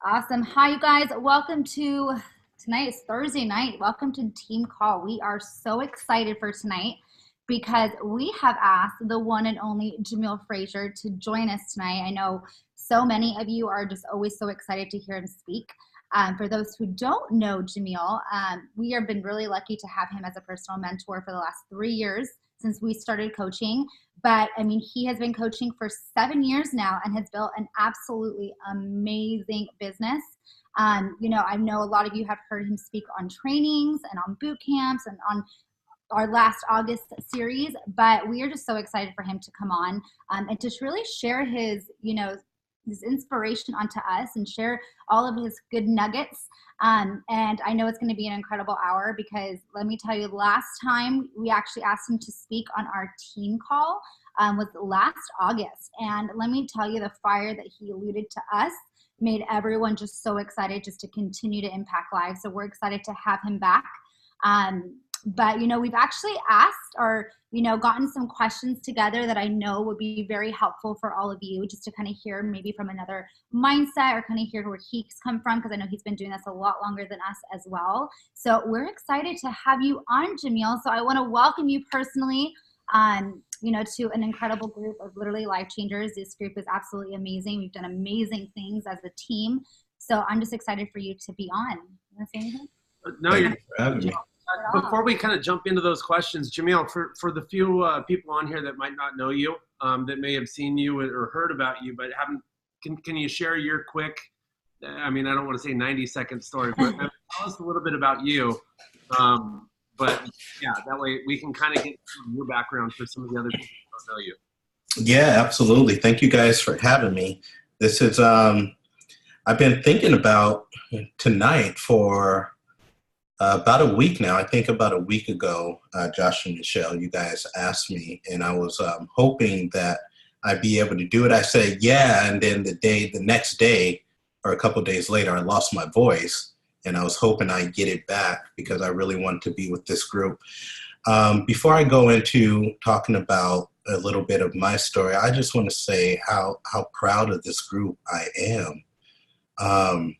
Awesome. Hi, you guys. Welcome to tonight is Thursday night. Welcome to Team Call. We are so excited for tonight because we have asked the one and only Jamil Frazier to join us tonight. I know so many of you are just always so excited to hear him speak. For those who don't know Jamil, we have been really lucky to have him as a personal mentor for the last 3 years since we started coaching. But I mean, he has been coaching for 7 years now and has built an absolutely amazing business. I know a lot of you have heard him speak on trainings and on boot camps and on our last August series, but we are just so excited for him to come on and just really share his inspiration onto us and share all of his good nuggets. And I know it's going to be an incredible hour because let me tell you, last time we actually asked him to speak on our team call was last August. And let me tell you, the fire that he alluded to us made everyone just so excited just to continue to impact lives. So we're excited to have him back. But we've actually asked or gotten some questions together that I know would be very helpful for all of you, just to kind of hear maybe from another mindset or kind of hear where he's come from, because I know he's been doing this a lot longer than us as well. So we're excited to have you on, Jamil. So I want to welcome you personally to an incredible group of literally life changers. This group is absolutely amazing. We've done amazing things as a team. So I'm just excited for you to be on. You want to say anything? No, you're having me. Before we kind of jump into those questions, Jamil, for the few people on here that might not know you, that may have seen you or heard about you, but haven't, can you share your quick, I mean, I don't want to say 90-second story, but tell us a little bit about you. But yeah, that way we can kind of get your background for some of the other people who don't know you. Yeah, absolutely. Thank you guys for having me. This is, I've been thinking about tonight for about a week now. I think about a week ago, Josh and Michelle, you guys asked me, and I was hoping that I'd be able to do it. I said, yeah, and then the next day, or a couple of days later, I lost my voice, and I was hoping I'd get it back because I really wanted to be with this group. Before I go into talking about a little bit of my story, I just want to say how proud of this group I am.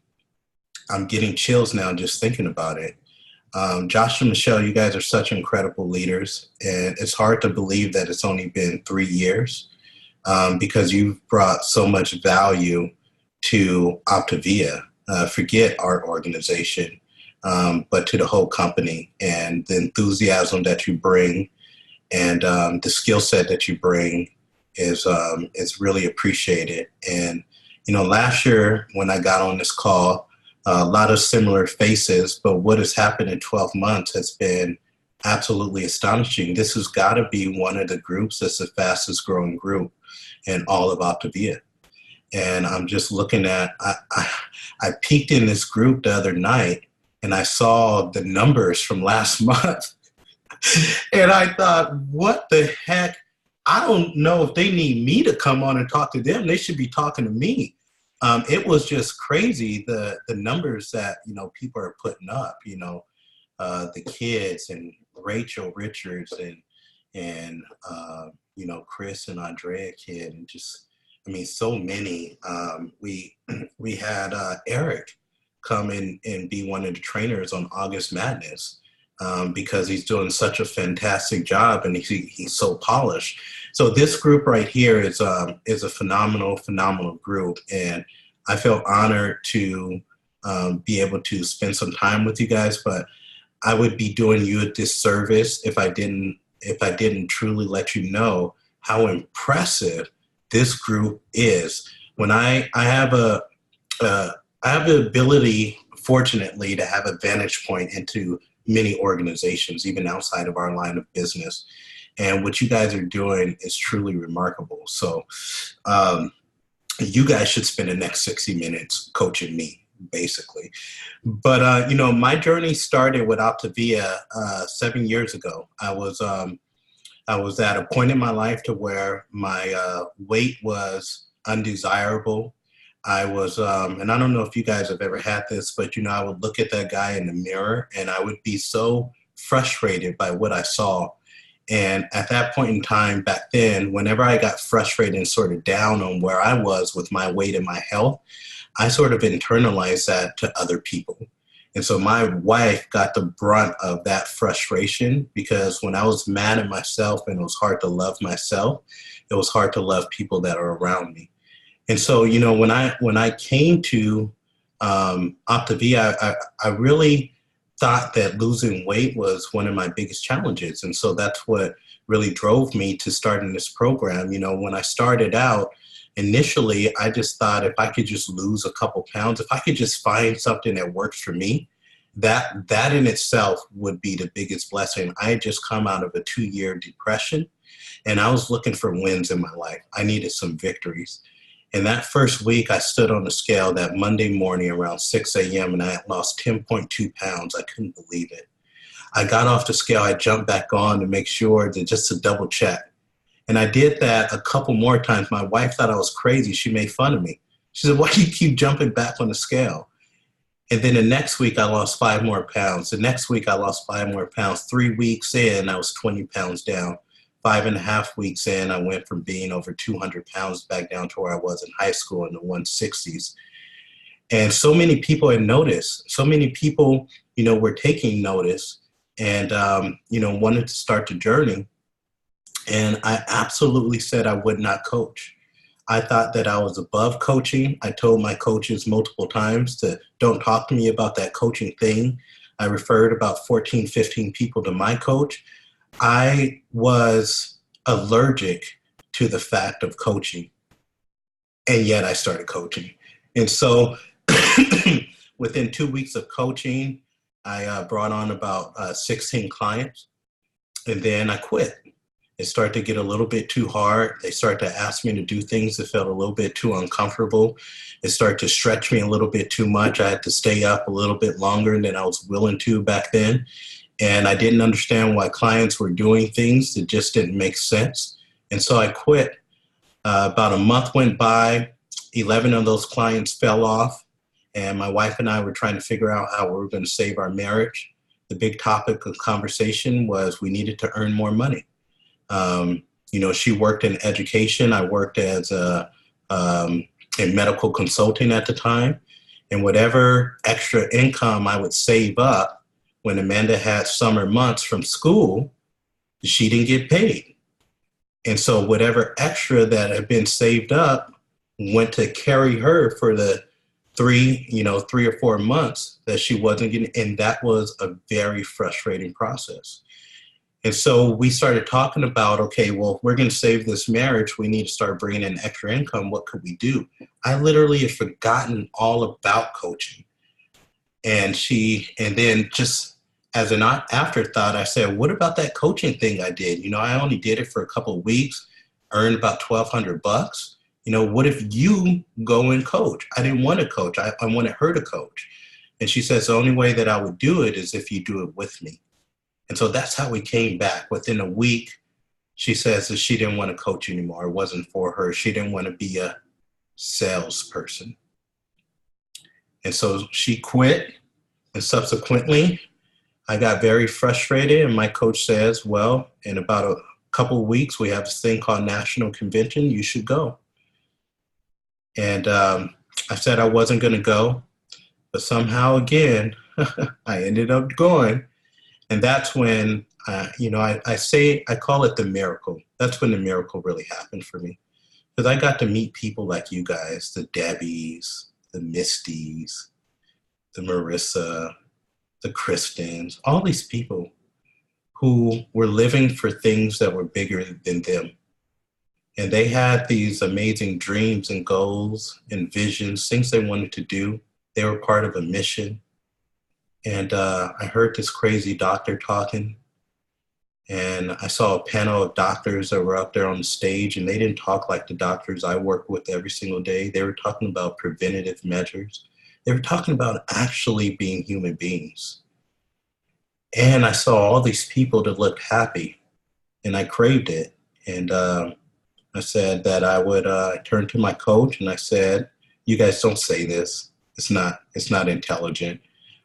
I'm getting chills now just thinking about it. Josh and Michelle, you guys are such incredible leaders, and it's hard to believe that it's only been 3 years because you've brought so much value to Optavia. Forget our organization, but to the whole company, and the enthusiasm that you bring and the skill set that you bring is really appreciated. And, last year when I got on this call, a lot of similar faces, but what has happened in 12 months has been absolutely astonishing. This has got to be one of the groups that's the fastest growing group in all of Optavia. And I'm just looking at, I peeked in this group the other night and I saw the numbers from last month. And I thought, what the heck? I don't know if they need me to come on and talk to them. They should be talking to me. It was just crazy, the numbers that, people are putting up, the kids and Rachel Richards and Chris and Andrea kid, and just, so many. We had Eric come in and be one of the trainers on August Madness because he's doing such a fantastic job and he's so polished. So this group right here is a phenomenal group, and I feel honored to be able to spend some time with you guys. But I would be doing you a disservice if I didn't truly let you know how impressive this group is. When I have the ability, fortunately, to have a vantage point into many organizations, even outside of our line of business. And what you guys are doing is truly remarkable. So you guys should spend the next 60 minutes coaching me, basically. But, my journey started with Optavia 7 years ago. I was at a point in my life to where my weight was undesirable. I was, and I don't know if you guys have ever had this, but, I would look at that guy in the mirror and I would be so frustrated by what I saw. And at that point in time back then, whenever I got frustrated and sort of down on where I was with my weight and my health, I sort of internalized that to other people. And so my wife got the brunt of that frustration, because when I was mad at myself and it was hard to love myself, it was hard to love people that are around me. And so, you know, when I came to OptaV, I really thought that losing weight was one of my biggest challenges. And so that's what really drove me to starting this program. You know, when I started out, initially, I just thought if I could just lose a couple pounds, if I could just find something that works for me, that in itself would be the biggest blessing. I had just come out of a 2-year depression, and I was looking for wins in my life. I needed some victories. And that first week, I stood on the scale that Monday morning around 6 a.m. and I had lost 10.2 pounds. I couldn't believe it. I got off the scale. I jumped back on to make sure just to double check. And I did that a couple more times. My wife thought I was crazy. She made fun of me. She said, "Why do you keep jumping back on the scale?" And then the next week, I lost 5 more pounds. The next week, I lost 5 more pounds. 3 weeks in, I was 20 pounds down. 5.5 weeks in, I went from being over 200 pounds back down to where I was in high school in the 160s. And so many people had noticed. So many people, you know, were taking notice and, you know, wanted to start the journey. And I absolutely said I would not coach. I thought that I was above coaching. I told my coaches multiple times to don't talk to me about that coaching thing. I referred about 14, 15 people to my coach. I was allergic to the fact of coaching, and yet I started coaching. And so within 2 weeks of coaching, I brought on about 16 clients, and then I quit. It started to get a little bit too hard. They started to ask me to do things that felt a little bit too uncomfortable. It started to stretch me a little bit too much. I had to stay up a little bit longer than I was willing to back then. And I didn't understand why clients were doing things that just didn't make sense. And so I quit. About a month went by. 11 of those clients fell off. And my wife and I were trying to figure out how we were going to save our marriage. The big topic of conversation was we needed to earn more money. You know, she worked in education. I worked as a medical consulting at the time. And whatever extra income I would save up, when Amanda had summer months from school, she didn't get paid. And so whatever extra that had been saved up went to carry her for the 3 or 4 months that she wasn't getting. And that was a very frustrating process. And so we started talking about, okay, well, if we're going to save this marriage, we need to start bringing in extra income. What could we do? I literally had forgotten all about coaching. And then just as an afterthought, I said, what about that coaching thing I did? You know, I only did it for a couple of weeks, earned about $1,200. You know, what if you go and coach? I didn't want to coach. I wanted her to coach. And she says, the only way that I would do it is if you do it with me. And so that's how we came back. Within a week, she says that she didn't want to coach anymore. It wasn't for her. She didn't want to be a salesperson. And so she quit. And subsequently, I got very frustrated. And my coach says, well, in about a couple of weeks, we have this thing called National Convention. You should go. And I said I wasn't going to go. But somehow, again, I ended up going. And that's when, I call it the miracle. That's when the miracle really happened for me. Because I got to meet people like you guys, the Debbies, the Misties, the Marissa, the Kristens, all these people who were living for things that were bigger than them. And they had these amazing dreams and goals and visions, things they wanted to do. They were part of a mission. And I heard this crazy doctor talking, and I saw a panel of doctors that were out there on the stage, and they didn't talk like the doctors I work with every single day. They were talking about preventative measures. They were talking about actually being human beings. And I saw all these people that looked happy, and I craved it. And I said that I would turn to my coach, and I said, you guys don't say this. It's not intelligent.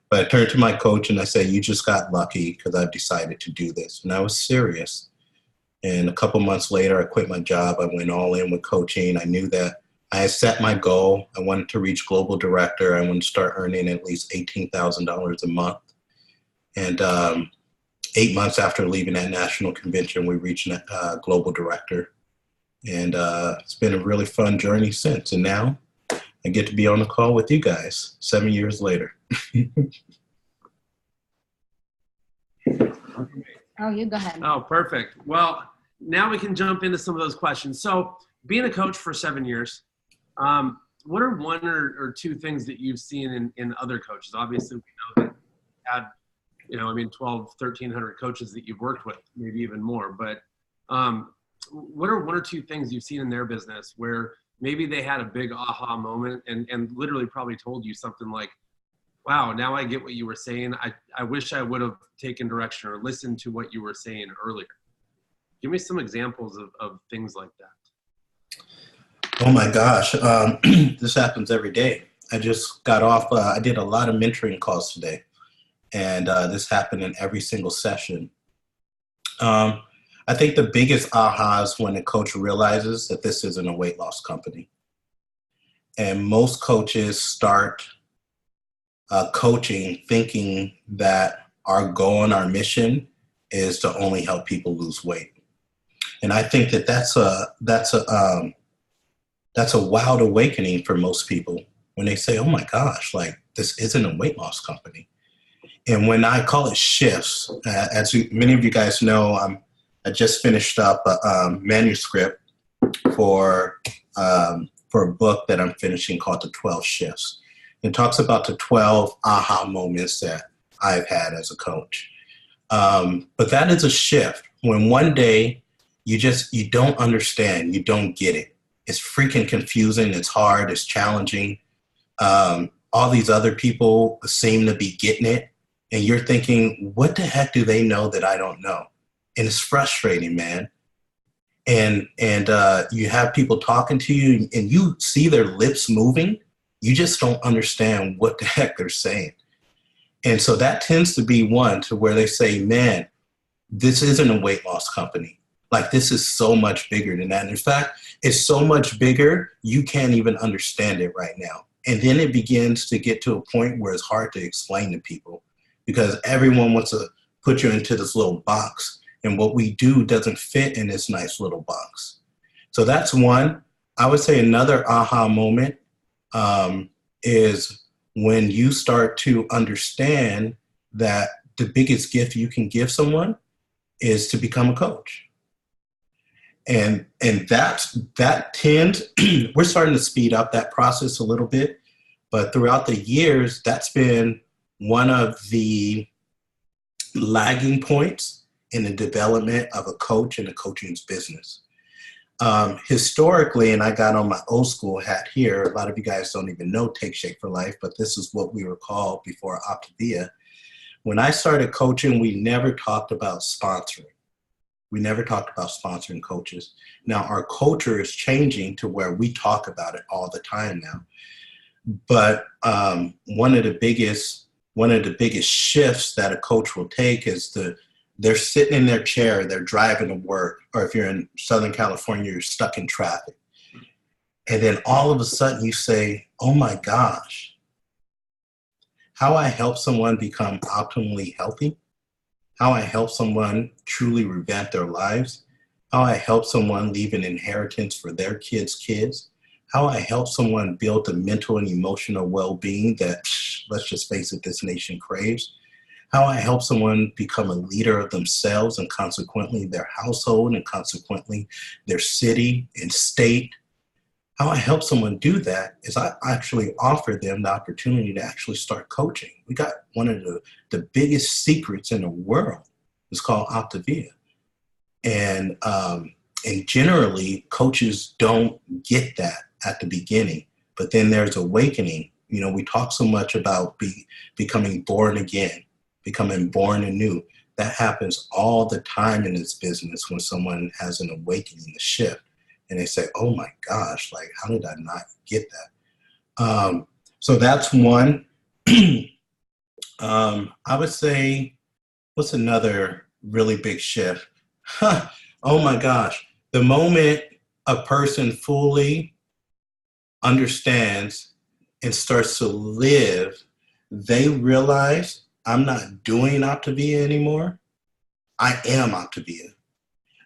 But I turned to my coach and I said, you just got lucky because I've decided to do this. And I was serious. And a couple months later, I quit my job. I went all in with coaching. I knew that I set my goal. I wanted to reach global director. I wanted to start earning at least $18,000 a month. And 8 months after leaving that national convention, we reached global director. And it's been a really fun journey since. And now I get to be on the call with you guys 7 years later. Oh, you go ahead. Oh, perfect. Well, now we can jump into some of those questions. So being a coach for 7 years, what are one or two things that you've seen in other coaches? Obviously, we know that you had, 12, 1,300 coaches that you've worked with, maybe even more. But what are one or two things you've seen in their business where maybe they had a big aha moment and literally probably told you something like, wow, now I get what you were saying. I wish I would have taken direction or listened to what you were saying earlier. Give me some examples of things like that. Oh my gosh, this happens every day. I just got off, I did a lot of mentoring calls today, and this happened in every single session. I think the biggest aha is when a coach realizes that this isn't a weight loss company. And most coaches start coaching thinking that our goal and our mission is to only help people lose weight. And I think that that's a wild awakening for most people when they say, oh my gosh, like this isn't a weight loss company. And when I call it shifts, as many of you guys know, I just finished up a manuscript for a book that I'm finishing called The 12 Shifts. It talks about the 12 aha moments that I've had as a coach. But that is a shift when one day you don't understand, you don't get it. It's freaking confusing, it's hard, it's challenging. All these other people seem to be getting it. And you're thinking, what the heck do they know that I don't know? And it's frustrating, man. And you have people talking to you and you see their lips moving. You just don't understand what the heck they're saying. And so that tends to be one to where they say, man, this isn't a weight loss company. Like this is so much bigger than that. And in fact, it's so much bigger, you can't even understand it right now. And then it begins to get to a point where it's hard to explain to people because everyone wants to put you into this little box. And what we do doesn't fit in this nice little box. So that's one. I would say another aha moment is when you start to understand that the biggest gift you can give someone is to become a coach. And that tends, we're starting to speed up that process a little bit, but throughout the years, that's been one of the lagging points in the development of a coach and a coaching's business. Historically, and I got on my old school hat here, a lot of you guys don't even know Take Shape for Life, but this is what we were called before Optavia. When I started coaching, we never talked about sponsoring. We never talked about sponsoring coaches. Now our culture is changing to where we talk about it all the time now. But one of the biggest shifts that a coach will take is they're sitting in their chair, they're driving to work, or if you're in Southern California, you're stuck in traffic. And then all of a sudden you say, oh my gosh, how I help someone become optimally healthy, how I help someone truly revamp their lives, how I help someone leave an inheritance for their kids, how I help someone build the mental and emotional well-being that, let's just face it, this nation craves, how I help someone become a leader of themselves and consequently their household and consequently their city and state. How I help someone do that is I actually offer them the opportunity to actually start coaching. We got one of the biggest secrets in the world. It's called Optavia. And generally, coaches don't get that at the beginning, but then there's awakening. You know, we talk so much about becoming born again, becoming born anew. That happens all the time in this business when someone has an awakening, a shift. And they say, oh my gosh, like, how did I not get that? So that's one. I would say, what's another really big shift? Oh my gosh. The moment a person fully understands and starts to live, they realize I'm not doing Optavia anymore. I am Optavia.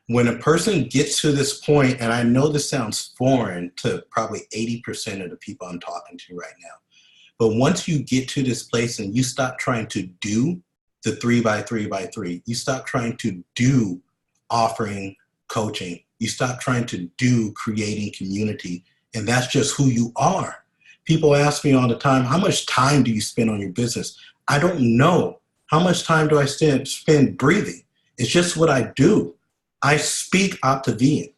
When a person gets to this point, and I know this sounds foreign to probably 80% of the people I'm talking to right now, but once you get to this place and you stop trying to do the 3x3x3, you stop trying to do offering coaching, you stop trying to do creating community, and that's just who you are. People ask me all the time, how much time do you spend on your business? I don't know. How much time do I spend breathing? It's just what I do. I speak Optavian.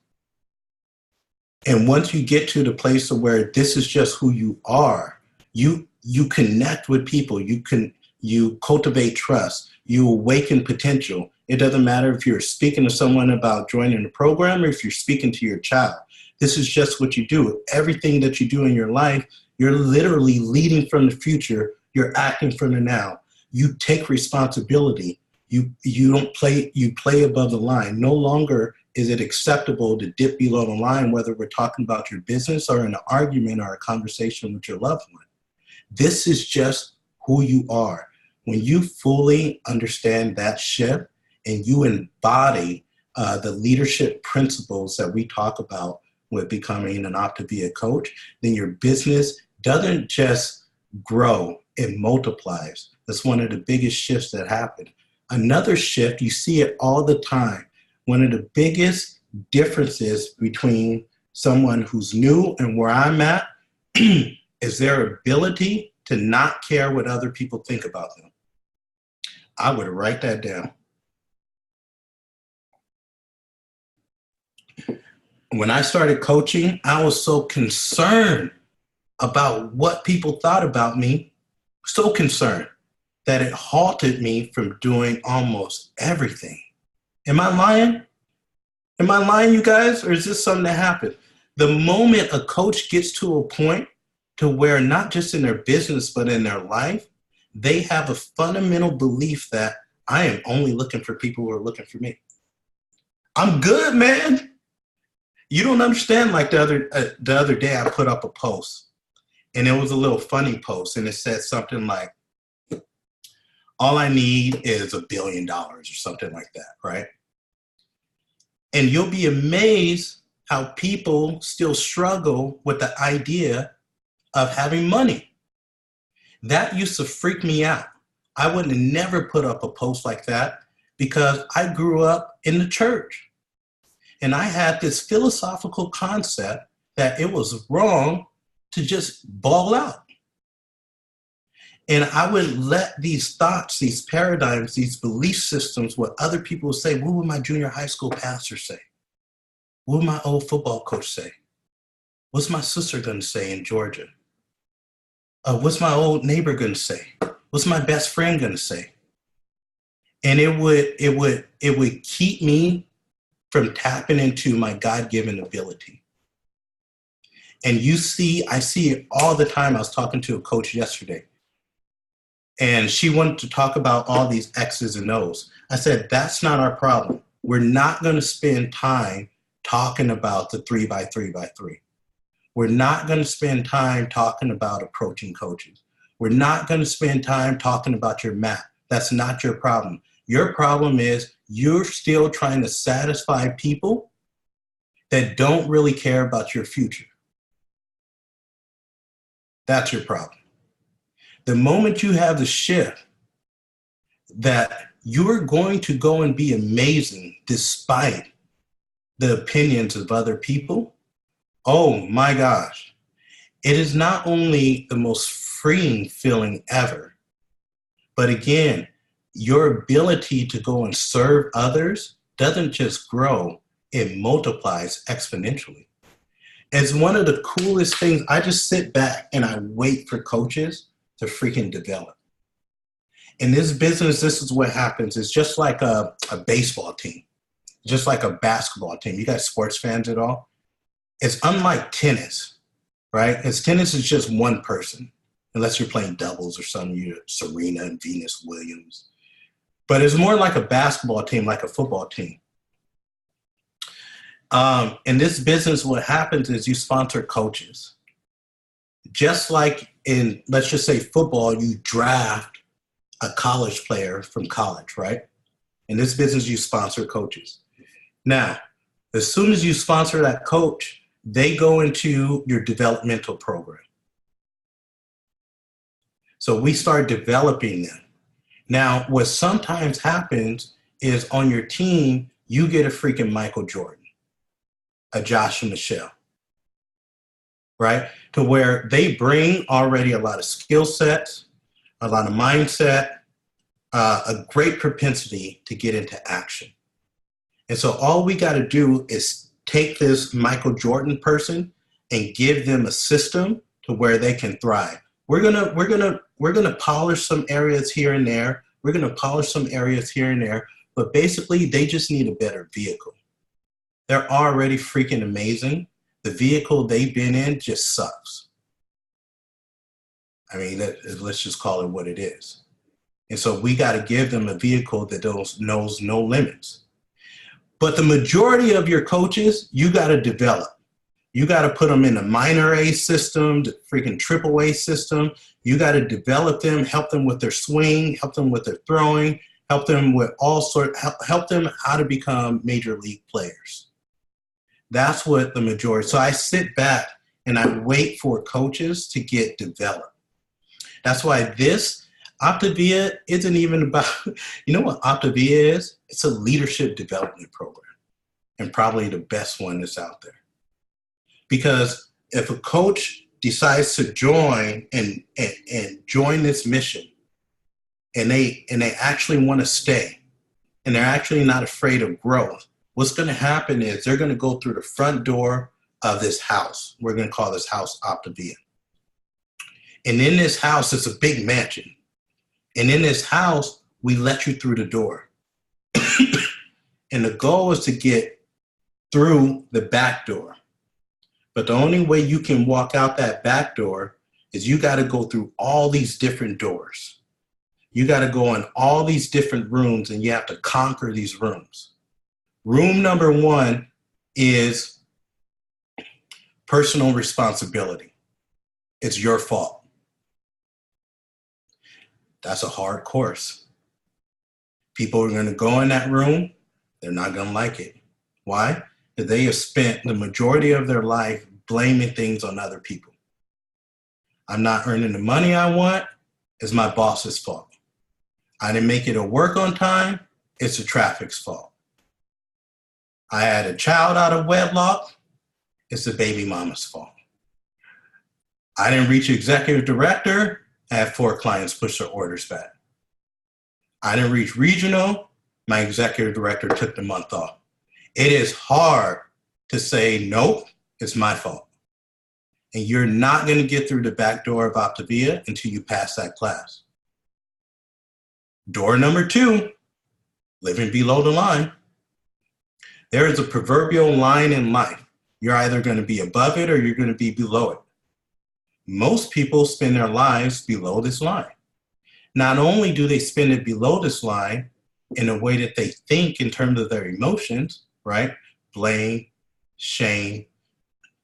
And once you get to the place of where this is just who you are, you connect with people, you cultivate trust, you awaken potential. It doesn't matter if you're speaking to someone about joining the program or if you're speaking to your child. This is just what you do. Everything that you do in your life, you're literally leading from the future. You're acting from the now. You take responsibility. You don't play, you play above the line. No longer is it acceptable to dip below the line, whether we're talking about your business or an argument or a conversation with your loved one. This is just who you are. When you fully understand that shift and you embody the leadership principles that we talk about with becoming an Optavia coach, then your business doesn't just grow, it multiplies. That's one of the biggest shifts that happen. Another shift, you see it all the time. One of the biggest differences between someone who's new and where I'm at is their ability to not care what other people think about them. I would write that down. When I started coaching, I was so concerned about what people thought about me, so concerned that it halted me from doing almost everything. Am I lying? Am I lying, you guys? Or is this something that happened? The moment a coach gets to a point to where not just in their business, but in their life, they have a fundamental belief that I am only looking for people who are looking for me. I'm good, man. You don't understand. Like the other day, I put up a post, and it was a little funny post, and it said something like, all I need is $1 billion or something like that, right? And you'll be amazed how people still struggle with the idea of having money. That used to freak me out. I would have never put up a post like that because I grew up in the church. And I had this philosophical concept that it was wrong to just ball out. And I would let these thoughts, these paradigms, these belief systems, what other people would say, what would my junior high school pastor say? What would my old football coach say? What's my sister going to say in Georgia? What's my old neighbor going to say? What's my best friend going to say? And it would keep me from tapping into my God-given ability. And I see it all the time. I was talking to a coach yesterday, and she wanted to talk about all these X's and O's. I said, that's not our problem. We're not going to spend time talking about the 3x3x3. We're not going to spend time talking about approaching coaches. We're not going to spend time talking about your map. That's not your problem. Your problem is you're still trying to satisfy people that don't really care about your future. That's your problem. The moment you have the shift that you're going to go and be amazing despite the opinions of other people, oh my gosh, it is not only the most freeing feeling ever, but again, your ability to go and serve others doesn't just grow, it multiplies exponentially. It's one of the coolest things. I just sit back and I wait for coaches to freaking develop. In this business, this is what happens. It's just like a baseball team, just like a basketball team. You guys sports fans at all? It's unlike tennis, right? Because tennis is just one person, unless you're playing doubles or something, you're Serena and Venus Williams. But it's more like a basketball team, like a football team. In this business, what happens is you sponsor coaches. just like in, let's just say football, you draft a college player from college, right? In this business, you sponsor coaches. Now, as soon as you sponsor that coach, they go into your developmental program. So we start developing them. Now, what sometimes happens is on your team, you get a freaking Michael Jordan, a Josh and Michelle, right? To where they bring already a lot of skill sets, a lot of mindset, a great propensity to get into action. And so all we got to do is take this Michael Jordan person and give them a system to where they can thrive. We're gonna polish some areas here and there. We're gonna polish some areas here and there, but basically they just need a better vehicle. They're already freaking amazing. The vehicle they've been in just sucks. I mean, let's just call it what it is. And so we got to give them a vehicle that knows no limits. But the majority of your coaches, you got to develop. You got to put them in the minor A system, the freaking triple A system. You got to develop them, help them with their swing, help them with their throwing, help them with help them how to become major league players. That's what the majority. So I sit back and I wait for coaches to get developed. That's why this Optavia isn't even about, you know what Optavia is? It's a leadership development program, and probably the best one that's out there. Because if a coach decides to join and join this mission, and they actually want to stay, and they're actually not afraid of growth, what's going to happen is they're going to go through the front door of this house. We're going to call this house Optavia. And in this house, it's a big mansion. And in this house, we let you through the door. And the goal is to get through the back door. But the only way you can walk out that back door is you got to go through all these different doors. You got to go in all these different rooms, and you have to conquer these rooms. Room number one is personal responsibility. It's your fault. That's a hard course. People are going to go in that room. They're not going to like it. Why? Because they have spent the majority of their life blaming things on other people. I'm not earning the money I want. It's my boss's fault. I didn't make it to work on time. It's the traffic's fault. I had a child out of wedlock. It's the baby mama's fault. I didn't reach executive director. I had 4 clients push their orders back. I didn't reach regional. My executive director took the month off. It is hard to say, nope, it's my fault. And you're not going to get through the back door of Optavia until you pass that class. Door number 2, living below the line. There is a proverbial line in life. You're either going to be above it or you're going to be below it. Most people spend their lives below this line. Not only do they spend it below this line in a way that they think in terms of their emotions, right? Blame, shame,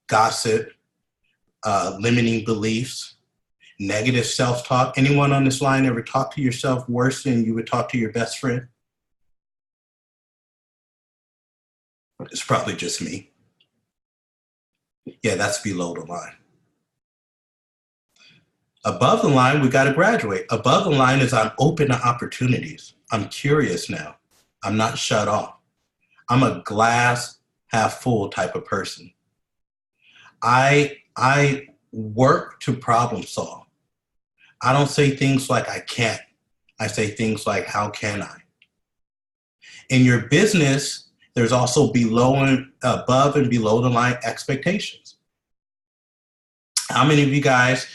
gossip, limiting beliefs, negative self-talk. Anyone on this line ever talk to yourself worse than you would talk to your best friend? It's probably just me. Yeah, that's below the line. Above the line, we got to graduate. Above the line is I'm open to opportunities. I'm curious now. I'm not shut off. I'm a glass half full type of person. I work to problem solve. I don't say things like I can't. I say things like, how can I? In your business, there's also above and below the line expectations. How many of you guys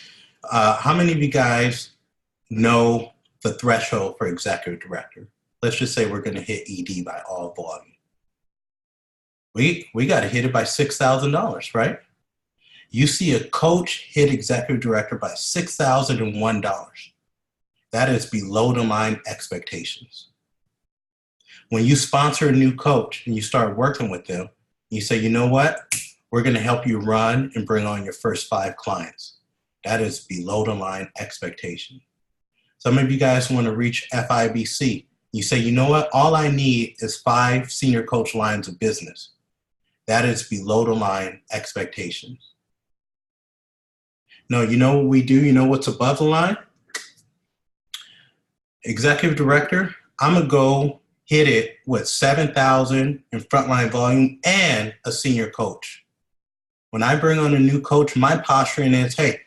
know the threshold for executive director? Let's just say we're going to hit ED by all volume. We got to hit it by $6,000, right? You see a coach hit executive director by $6,001. That is below the line expectations. When you sponsor a new coach and you start working with them, you say, you know what? We're going to help you run and bring on your first 5 clients. That is below the line expectation. Some of you guys want to reach FIBC. You say, you know what? All I need is 5 senior coach lines of business. That is below the line expectations. No, you know what we do? You know what's above the line? Executive director, I'm going to go hit it with 7,000 in frontline volume and a senior coach. When I bring on a new coach, my posturing is, hey,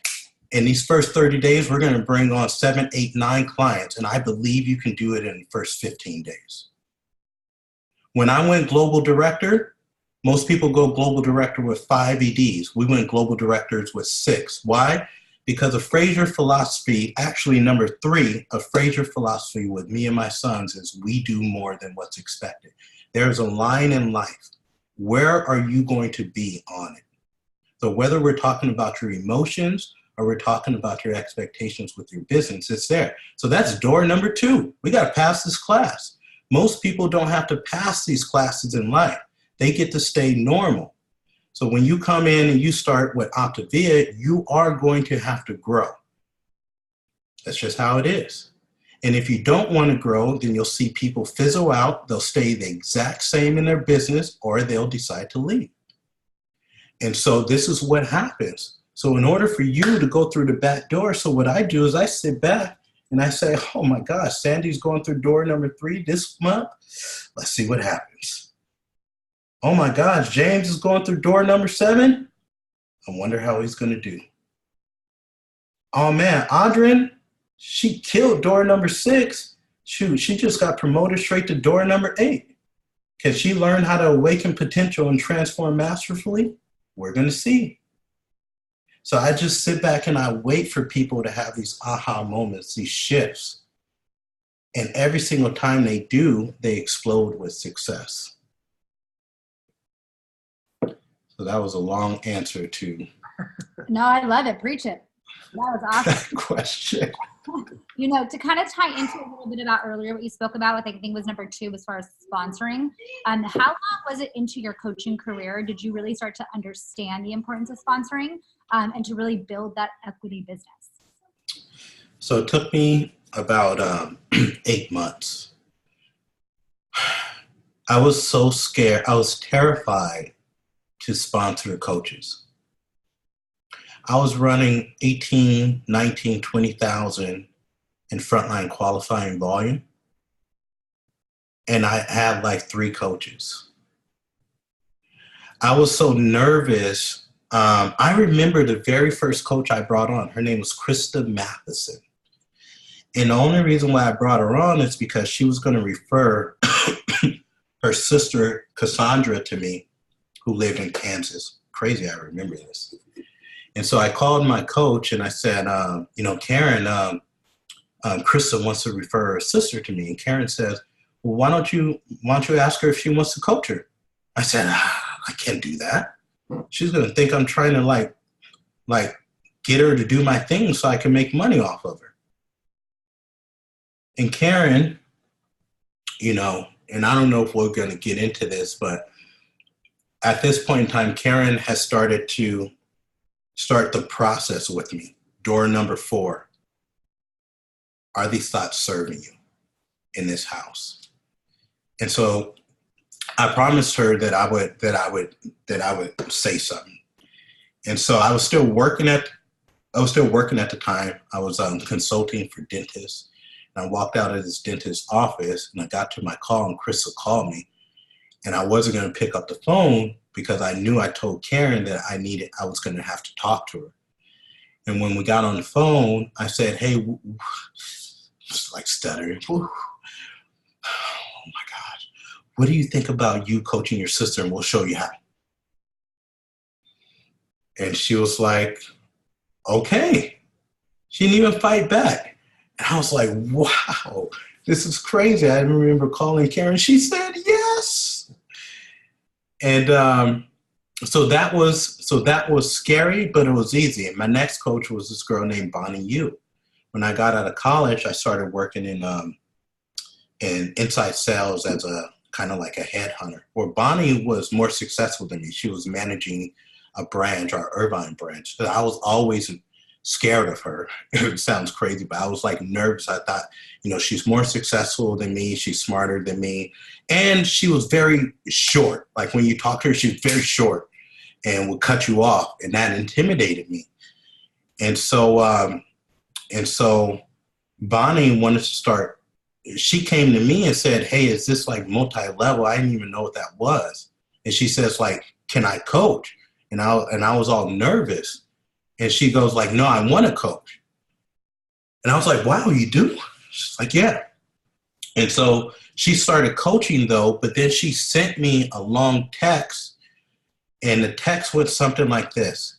in these first 30 days, we're going to bring on 7, 8, 9 clients, and I believe you can do it in the first 15 days. When I went global director, most people go global director with 5 EDs. We went global directors with 6. Why? Because of Frazier philosophy, actually number 3 of Frazier philosophy with me and my sons is we do more than what's expected. There's a line in life. Where are you going to be on it? So whether we're talking about your emotions or we're talking about your expectations with your business, it's there. So that's door number 2. We got to pass this class. Most people don't have to pass these classes in life. They get to stay normal. So when you come in and you start with Optavia, you are going to have to grow. That's just how it is. And if you don't want to grow, then you'll see people fizzle out. They'll stay the exact same in their business, or they'll decide to leave. And so this is what happens. So in order for you to go through the back door, so what I do is I sit back and I say, oh my gosh, Sandy's going through door number 3 this month. Let's see what happens. Oh my gosh, James is going through door number 7. I wonder how he's going to do. Oh man, Audrin, she killed door number 6. Shoot, she just got promoted straight to door number 8. Can she learn how to awaken potential and transform masterfully? We're going to see. So I just sit back and I wait for people to have these aha moments, these shifts. And every single time they do, they explode with success. So that was a long answer to. No, I love it. Preach it. That was awesome. That question. You know, to kind of tie into a little bit about earlier what you spoke about, I think was number 2 as far as sponsoring. How long was it into your coaching career did you really start to understand the importance of sponsoring and to really build that equity business? So it took me about 8 months. I was so scared. I was terrified to sponsor coaches. I was running 18, 19, 20,000 in frontline qualifying volume. And I had like 3 coaches. I was so nervous. I remember the very first coach I brought on. Her name was Krista Matheson. And the only reason why I brought her on is because she was going to refer her sister Cassandra to me, who lived in Kansas. Crazy, I remember this. And so I called my coach and I said, Karen, Krista wants to refer her sister to me. And Karen says, well, why don't you ask her if she wants to coach her? I said, I can't do that. She's going to think I'm trying to like get her to do my thing so I can make money off of her. And Karen, and I don't know if we're going to get into this, but at this point in time, Karen has started to start the process with me. Door number 4. Are these thoughts serving you in this house? And so I promised her that I would say something. And so I was still working at the time. I was consulting for dentists. And I walked out of this dentist's office and I got to my call and Krista called me. And I wasn't going to pick up the phone because I knew I told Karen that I was going to have to talk to her. And when we got on the phone, I said, hey, just like stuttering. Oh my gosh. What do you think about you coaching your sister and we'll show you how? And she was like, okay. She didn't even fight back. And I was like, wow, this is crazy. I remember calling Karen. She said, yes. And so that was scary, but it was easy. And my next coach was this girl named Bonnie Yu. When I got out of college, I started working in inside sales as a kind of like a headhunter. Where Bonnie was more successful than me. She was managing a branch, our Irvine branch. So I was always scared of her. It sounds crazy, but I was like nervous. I thought, she's more successful than me. She's smarter than me. And she was very short. Like when you talk to her, she was very short and would cut you off. And that intimidated me. And so Bonnie wanted to start. She came to me and said, hey, is this like multi-level? I didn't even know what that was. And she says, like, can I coach? And I was all nervous. And she goes like, no, I want to coach. And I was like, wow, you do? She's like, yeah. And so she started coaching though, but then she sent me a long text, and the text was something like this.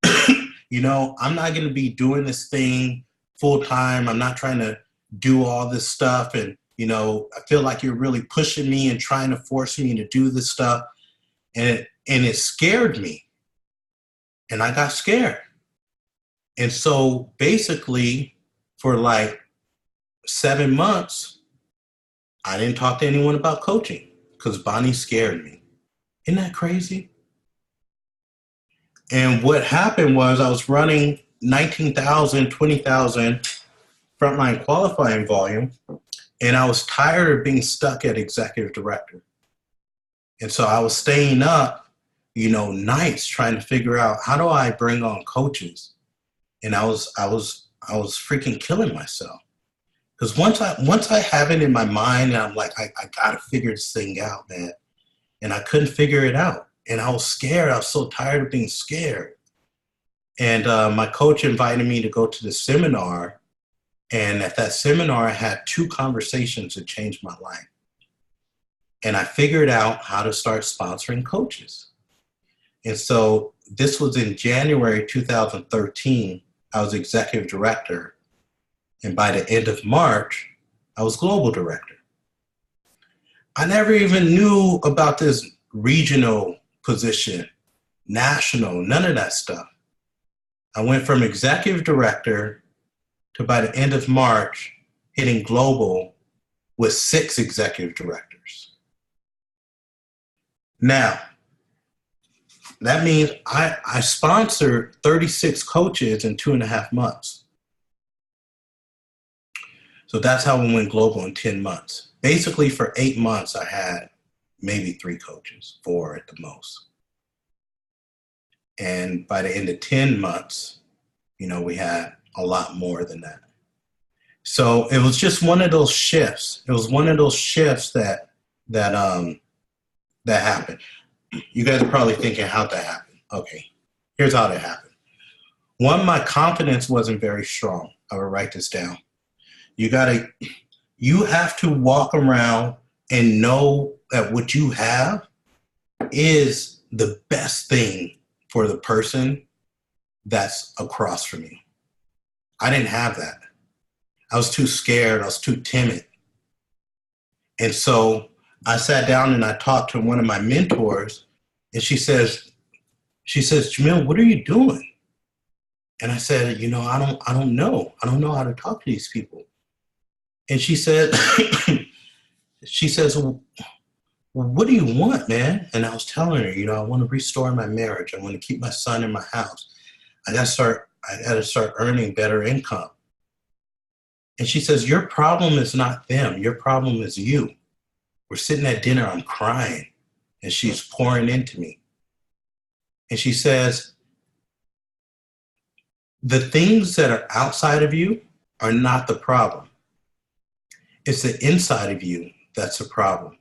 I'm not going to be doing this thing full time. I'm not trying to do all this stuff. And, I feel like you're really pushing me and trying to force me to do this stuff. And it scared me. And I got scared. And so basically for like 7 months, I didn't talk to anyone about coaching because Bonnie scared me. Isn't that crazy? And what happened was I was running 19,000, 20,000 frontline qualifying volume, and I was tired of being stuck at executive director. And so I was staying up, nights trying to figure out how do I bring on coaches. And I was freaking killing myself. Because once I have it in my mind, and I'm like, I gotta figure this thing out, man. And I couldn't figure it out. And I was scared. I was so tired of being scared. And my coach invited me to go to the seminar. And at that seminar, I had 2 conversations that changed my life. And I figured out how to start sponsoring coaches. And so this was in January 2013. I was executive director. And by the end of March, I was global director. I never even knew about this regional position, national, none of that stuff. I went from executive director to by the end of March, hitting global with 6 executive directors. Now, that means I sponsored 36 coaches in 2.5 months. So that's how we went global in 10 months. Basically, for 8 months, I had maybe 3 coaches, 4 at the most. And by the end of 10 months, we had a lot more than that. So it was just one of those shifts. It was one of those shifts that happened. You guys are probably thinking, how'd that happen? Okay, here's how that happened. One, my confidence wasn't very strong. I will write this down. You have to walk around and know that what you have is the best thing for the person that's across from you. I didn't have that. I was too scared. I was too timid. And so I sat down and I talked to one of my mentors, and she says, Jamil, what are you doing? And I said, I don't know. I don't know how to talk to these people. And she said, well, what do you want, man? And I was telling her, I want to restore my marriage. I want to keep my son in my house. I got to start earning better income. And she says, your problem is not them. Your problem is you. We're sitting at dinner, I'm crying, and she's pouring into me. And she says, the things that are outside of you are not the problem. It's the inside of you that's the problem.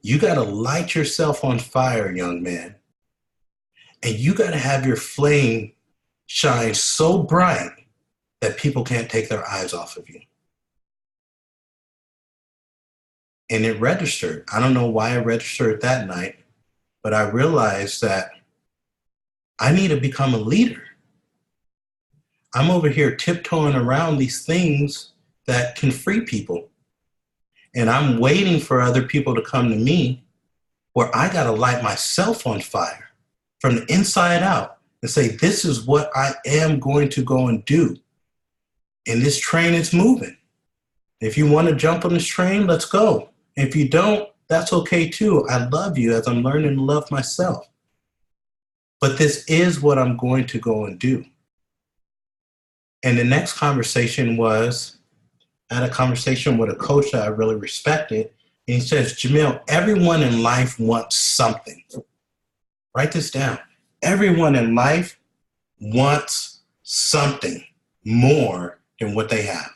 You got to light yourself on fire, young man. And you got to have your flame shine so bright that people can't take their eyes off of you. And it registered. I don't know why it registered that night, but I realized that I need to become a leader. I'm over here tiptoeing around these things that can free people. And I'm waiting for other people to come to me where I got to light myself on fire from the inside out and say, this is what I am going to go and do. And this train is moving. If you want to jump on this train, let's go. If you don't, that's okay too. I love you as I'm learning to love myself. But this is what I'm going to go and do. And the next conversation was, I had a conversation with a coach that I really respected. And he says, Jamil, everyone in life wants something. Write this down. Everyone in life wants something more than what they have.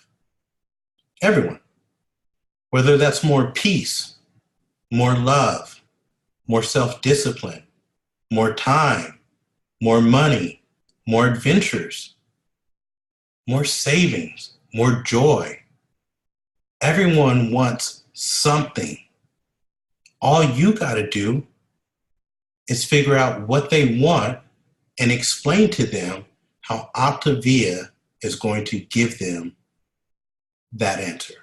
Everyone. Whether that's more peace, more love, more self-discipline, more time, more money, more adventures, more savings, more joy. Everyone wants something. All you got to do is figure out what they want and explain to them how Optavia is going to give them that answer.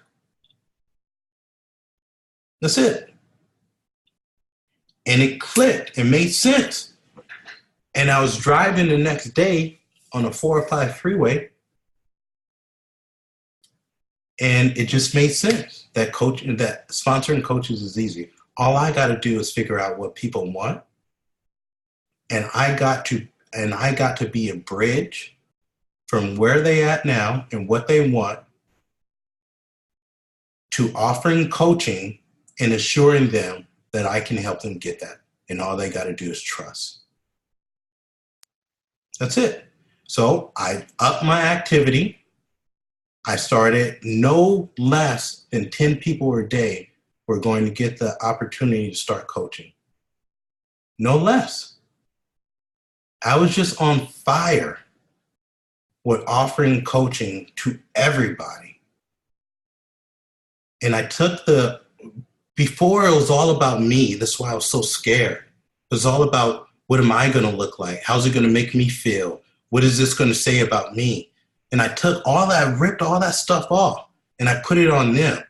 That's it. And it clicked. It made sense. And I was driving the next day on a 405 freeway, and it just made sense. That sponsoring coaches is easy. All I got to do is figure out what people want, and I got to be a bridge from where they at now and what they want to offering coaching and assuring them that I can help them get that. And all they got to do is trust. That's it. So I upped my activity. I started no less than 10 people a day were going to get the opportunity to start coaching. No less. I was just on fire with offering coaching to everybody. And I took before it was all about me. That's why I was so scared. It was all about, what am I going to look like? How's it going to make me feel? What is this going to say about me? And I took all that, ripped all that stuff off, and I put it on them.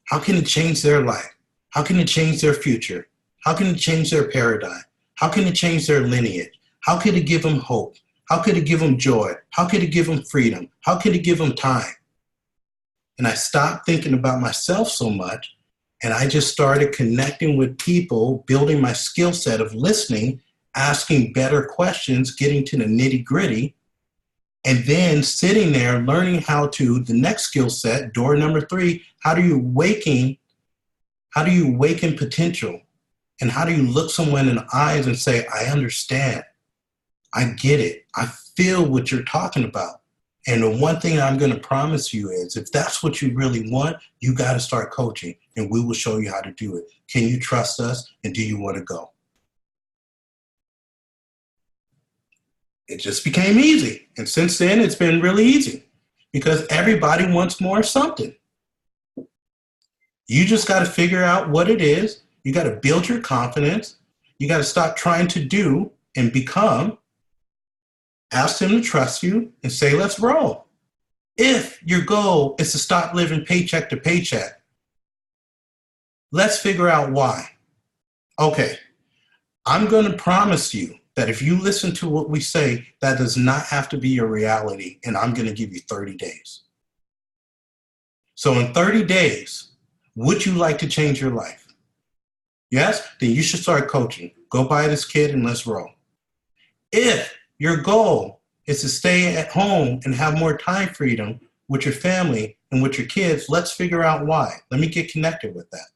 How can it change their life? How can it change their future? How can it change their paradigm? How can it change their lineage? How could it give them hope? How could it give them joy? How could it give them freedom? How could it give them time? And I stopped thinking about myself so much, and I just started connecting with people, building my skill set of listening, asking better questions, getting to the nitty-gritty, and then sitting there learning how to, the next skill set, door number 3, how do you awaken potential? And how do you look someone in the eyes and say, I understand, I get it, I feel what you're talking about. And the one thing I'm going to promise you is, if that's what you really want, you got to start coaching, and we will show you how to do it. Can you trust us, and do you want to go? It just became easy. And since then, it's been really easy because everybody wants more of something. You just got to figure out what it is. You got to build your confidence. You got to stop trying to do and become. Ask them to trust you and say, let's roll. If your goal is to stop living paycheck to paycheck, let's figure out why. Okay, I'm going to promise you that if you listen to what we say, that does not have to be your reality, and I'm going to give you 30 days. So in 30 days, would you like to change your life? Yes? Then you should start coaching. Go buy this kit and let's roll. If your goal is to stay at home and have more time freedom with your family and with your kids, let's figure out why. Let me get connected with that.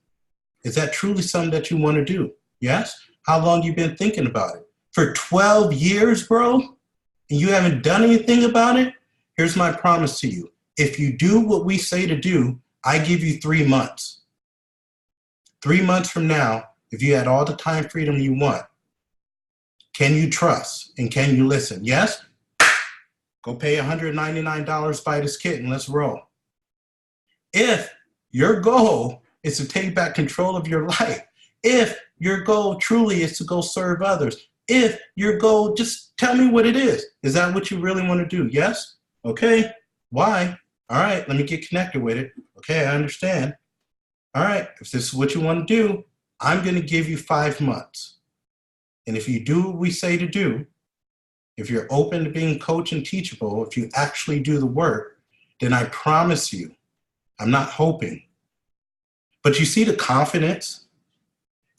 Is that truly something that you want to do? Yes? How long you been thinking about it? For 12 years, bro, and you haven't done anything about it? Here's my promise to you. If you do what we say to do, I give you 3 months. 3 months from now, if you had all the time freedom you want, can you trust and can you listen? Yes? Go pay $199, buy this kit, and let's roll. If your goal is to take back control of your life, if your goal truly is to go serve others, if your goal, just tell me what it is. Is that what you really want to do? Yes? Okay. Why? All right, let me get connected with it. Okay, I understand. All right, if this is what you want to do, I'm going to give you 5 months. And if you do what we say to do, if you're open to being coached and teachable, if you actually do the work, then I promise you, I'm not hoping. But you see the confidence?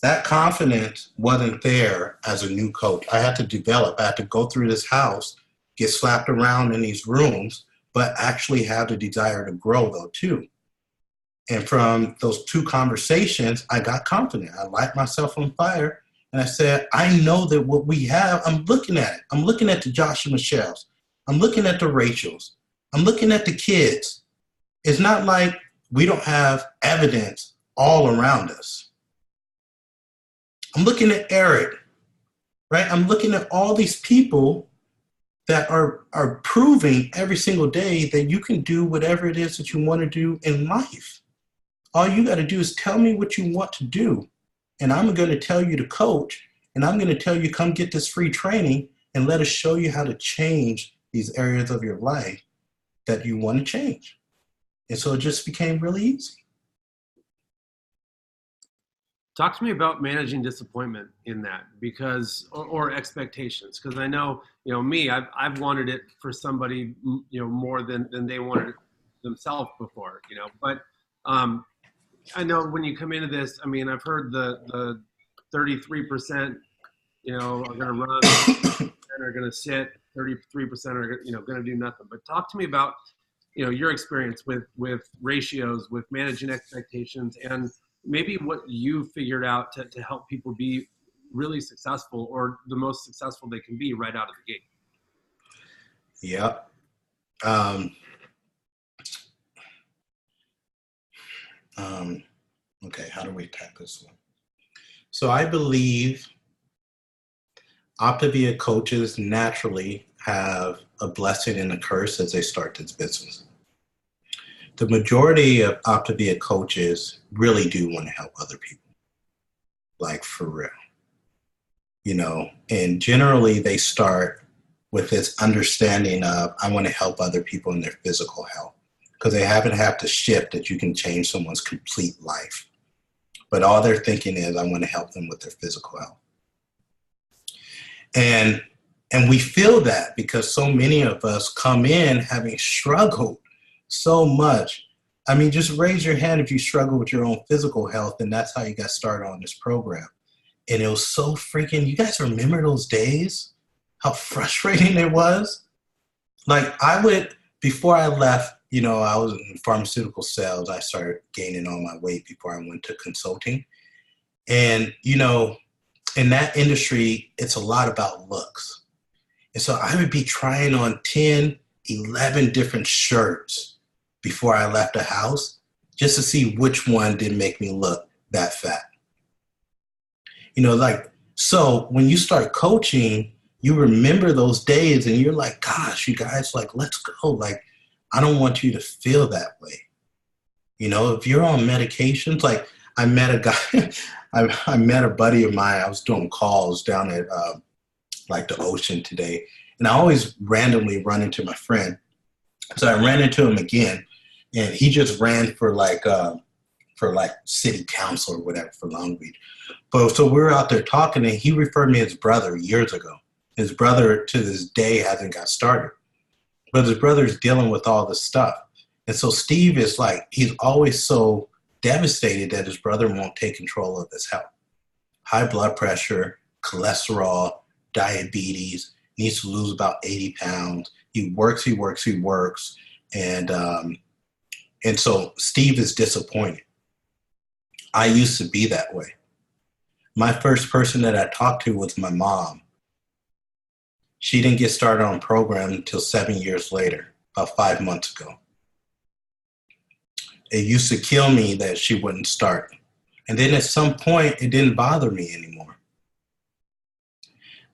That confidence wasn't there as a new coach. I had to develop. I had to go through this house, get slapped around in these rooms but actually have the desire to grow though too. And from those two conversations, I got confident. I light myself on fire. And I said, I know that what we have, I'm looking at it. I'm looking at the Josh and Michelle's. I'm looking at the Rachels. I'm looking at the kids. It's not like we don't have evidence all around us. I'm looking at Eric, right? I'm looking at all these people that are proving every single day that you can do whatever it is that you want to do in life. All you got to do is tell me what you want to do. And I'm going to tell you to coach. And I'm going to tell you, come get this free training and let us show you how to change these areas of your life that you want to change. And so it just became really easy. Talk to me about managing disappointment in that, because, or expectations, because I know, me, I've wanted it for somebody, more than they wanted it themselves before, but I know when you come into this, I've heard the 33%, are going to run, are going to sit, 33% are, going to do nothing. But talk to me about, your experience with ratios, with managing expectations, and maybe what you figured out to help people be really successful, or the most successful they can be right out of the gate. Yep. Okay, how do we attack this one? So I believe Optavia coaches naturally have a blessing and a curse as they start this business. The majority of Optavia coaches really do want to help other people, like for real. And generally they start with this understanding of, I want to help other people in their physical health, because they haven't had to shift that you can change someone's complete life. But all they're thinking is, I want to help them with their physical health. And we feel that because so many of us come in having struggled so much. Just raise your hand if you struggle with your own physical health, and that's how you got started on this program. And it was so freaking, you guys remember those days? How frustrating it was? Like before I left, I was in pharmaceutical sales. I started gaining all my weight before I went to consulting. And, in that industry, it's a lot about looks. And so I would be trying on 10, 11 different shirts before I left the house just to see which one didn't make me look that fat. So when you start coaching, you remember those days and you're like, gosh, you guys, let's go. I don't want you to feel that way. If you're on medications, I met a guy, I met a buddy of mine. I was doing calls down at the ocean today, and I always randomly run into my friend. So I ran into him again, and he just ran for city council or whatever for Long Beach. But so we were out there talking, and he referred me his brother years ago. His brother to this day hasn't got started, but his brother's dealing with all this stuff. And so Steve is he's always so devastated that his brother won't take control of his health. High blood pressure, cholesterol, diabetes, needs to lose about 80 pounds. He works. And so Steve is disappointed. I used to be that way. My first person that I talked to was my mom. She didn't get started on a program until 7 years later, about 5 months ago. It used to kill me that she wouldn't start. And then at some point, it didn't bother me anymore.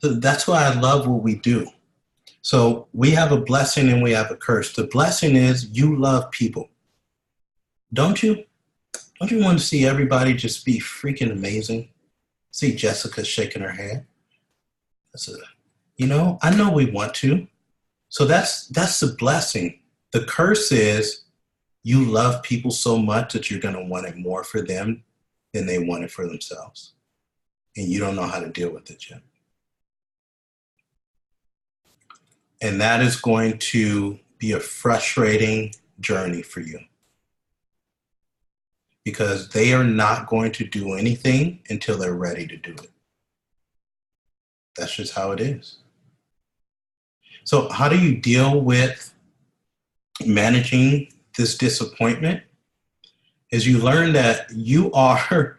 So that's why I love what we do. So we have a blessing and we have a curse. The blessing is you love people. Don't you? Don't you want to see everybody just be freaking amazing? See Jessica shaking her head. I know we want to. So that's the blessing. The curse is you love people so much that you're going to want it more for them than they want it for themselves. And you don't know how to deal with it yet. And that is going to be a frustrating journey for you. Because they are not going to do anything until they're ready to do it. That's just how it is. So how do you deal with managing this disappointment is you learn that you're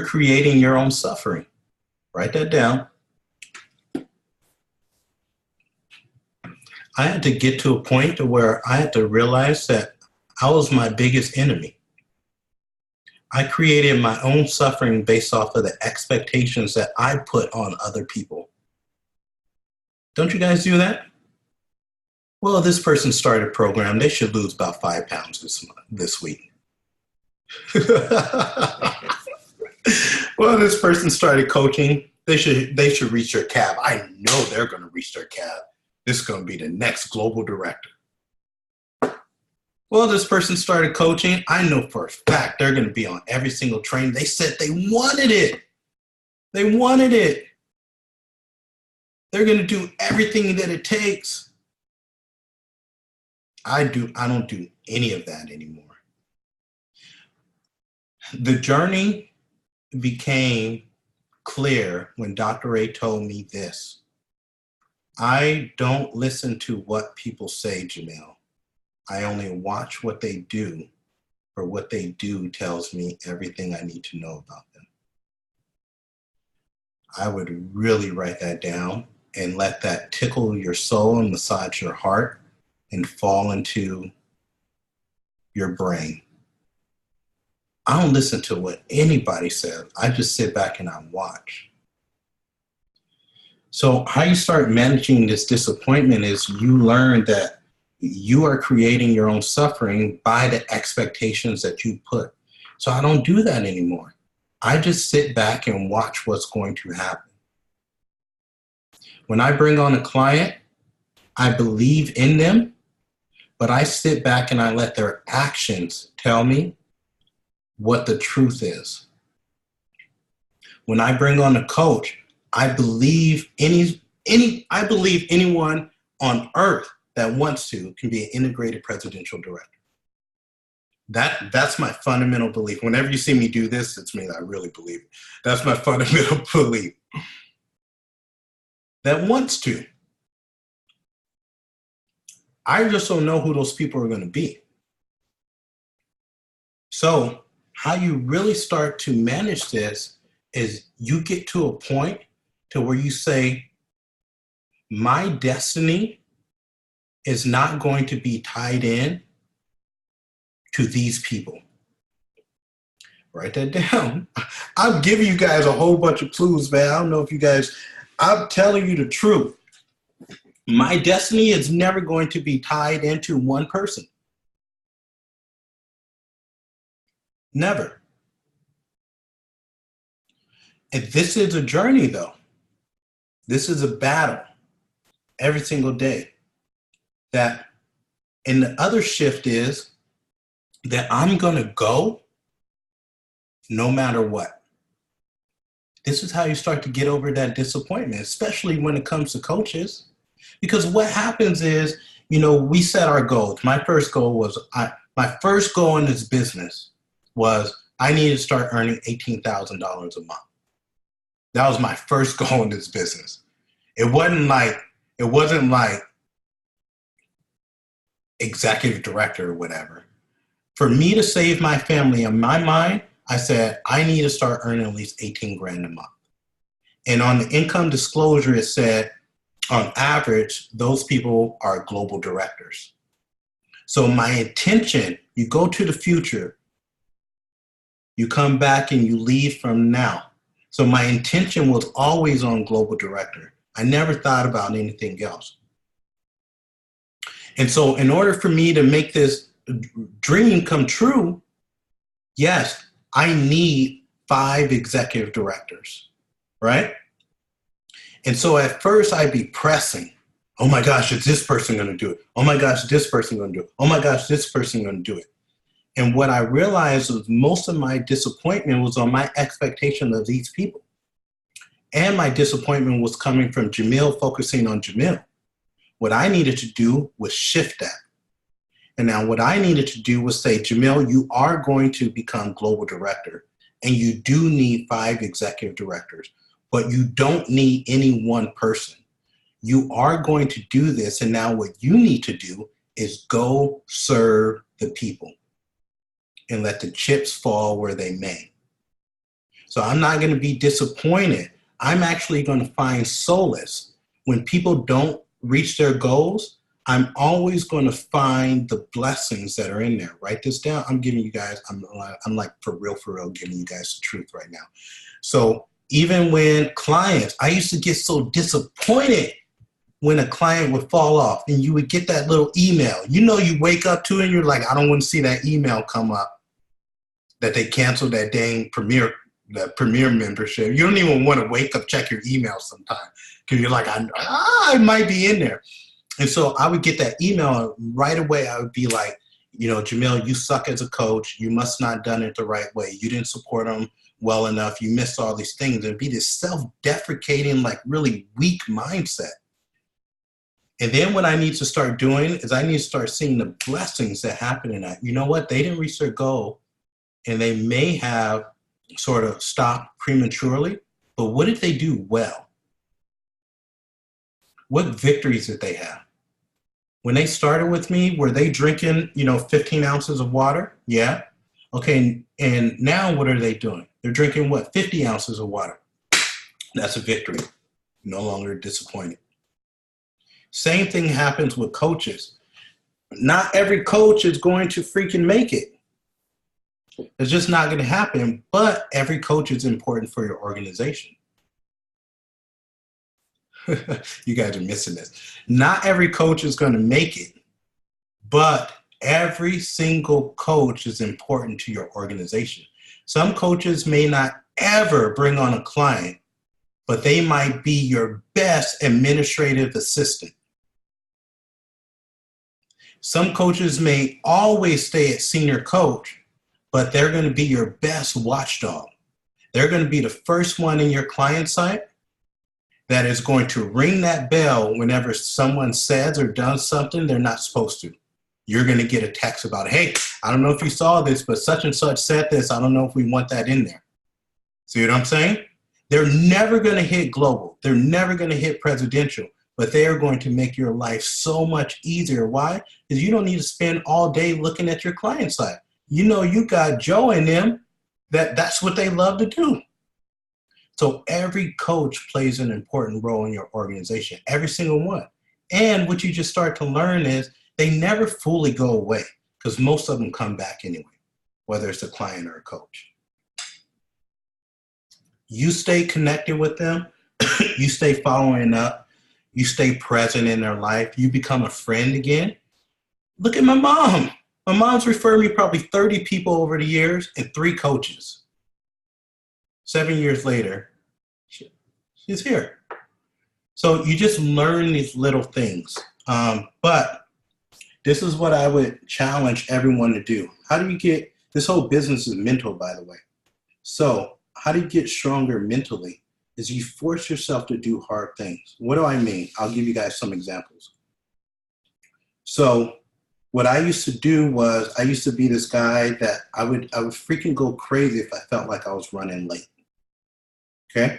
creating your own suffering. Write that down. I had to get to a point to where I had to realize that I was my biggest enemy. I created my own suffering based off of the expectations that I put on other people. Don't you guys do that? Well, this person started a program. They should lose about 5 pounds this week. Well, this person started coaching. They should reach their cab. I know they're going to reach their cab. This is going to be the next global director. Well, this person started coaching. I know for a fact they're going to be on every single train. They said they wanted it. They wanted it. They're going to do everything that it takes. I don't do any of that anymore. The journey became clear when Dr. A told me this. I don't listen to what people say, Jamil. I only watch what they do, for what they do tells me everything I need to know about them. I would really write that down and let that tickle your soul and massage your heart and fall into your brain. I don't listen to what anybody says. I just sit back and I watch. So how you start managing this disappointment is you learn that you are creating your own suffering by the expectations that you put. So I don't do that anymore. I just sit back and watch what's going to happen. When I bring on a client, I believe in them, but I sit back and I let their actions tell me what the truth is. When I bring on a coach, I believe anyone on earth that wants to can be an integrated presidential director. That's my fundamental belief. Whenever you see me do this, it's me that I really believe it. That's my fundamental belief. That wants to. I just don't know who those people are going to be. So how you really start to manage this is you get to a point to where you say, my destiny is not going to be tied in to these people. Write that down. I'm giving you guys a whole bunch of clues, man. I don't know if you guys, I'm telling you the truth. My destiny is never going to be tied into one person. Never. And this is a journey, though. This is a battle every single day. And the other shift is that I'm going to go no matter what. This is how you start to get over that disappointment, especially when it comes to coaches. Because what happens is, we set our goals. My first goal in this business was I needed to start earning $18,000 a month. That was my first goal in this business. It wasn't like executive director or whatever. For me to save my family, in my mind, I said, I need to start earning at least 18 grand a month. And on the income disclosure, it said, on average, those people are global directors. So my intention, you go to the future, you come back and you leave from now. So my intention was always on global director. I never thought about anything else. And so in order for me to make this dream come true, yes, I need 5 executive directors, right? And so at first I'd be pressing. Oh my gosh, is this person going to do it? Oh my gosh, this person going to do it? Oh my gosh, this person going to do it? And what I realized was most of my disappointment was on my expectation of these people. And my disappointment was coming from Jamil focusing on Jamil. What I needed to do was shift that. And now what I needed to do was say, Jamil, you are going to become global director, and you do need 5 executive directors, but you don't need any one person. You are going to do this, and now what you need to do is go serve the people and let the chips fall where they may. So I'm not going to be disappointed. I'm actually going to find solace when people don't reach their goals. I'm always going to find the blessings that are in there. Write this down. I'm giving you guys, I'm like for real, giving you guys the truth right now. So even when clients, I used to get so disappointed when a client would fall off and you would get that little email. You know, you wake up to it and you're like, I don't want to see that email come up that they canceled that dang Premier membership. You don't even want to wake up, check your email sometimes because you're like, I might be in there. And so I would get that email right away. I would be like, you know, Jamil, you suck as a coach. You must not have done it the right way. You didn't support them well enough. You missed all these things. It'd be this self-deprecating, like really weak mindset. And then what I need to start doing is I need to start seeing the blessings that happen in that. You know what? They didn't reach their goal and they may have sort of stopped prematurely, but what did they do well? What victories did they have? When they started with me, were they drinking, 15 ounces of water? Yeah. Okay. And now what are they doing? They're drinking what? 50 ounces of water. That's a victory. No longer disappointed. Same thing happens with coaches. Not every coach is going to freaking make it. It's just not going to happen, but every coach is important for your organization. You guys are missing this. Not every coach is going to make it, but every single coach is important to your organization. Some coaches may not ever bring on a client, but they might be your best administrative assistant. Some coaches may always stay at senior coach, but they're going to be your best watchdog. They're going to be the first one in your client site that is going to ring that bell whenever someone says or does something they're not supposed to. You're going to get a text about, hey, I don't know if you saw this, but such and such said this. I don't know if we want that in there. See what I'm saying? They're never going to hit global. They're never going to hit presidential, but they are going to make your life so much easier. Why? Because you don't need to spend all day looking at your client site. You know you got Joe in them that's what they love to do. So every coach plays an important role in your organization, every single one. And what you just start to learn is they never fully go away because most of them come back anyway, whether it's a client or a coach. You stay connected with them, you stay following up, you stay present in their life, you become a friend again. Look at my mom. My mom's referred me probably 30 people over the years and 3 coaches. 7 years later, she's here. So you just learn these little things. But this is what I would challenge everyone to do. How do you get, this whole business is mental, by the way. So how do you get stronger mentally is you force yourself to do hard things. What do I mean? I'll give you guys some examples. So what I used to do was I used to be this guy that I would freaking go crazy if I felt like I was running late. Okay?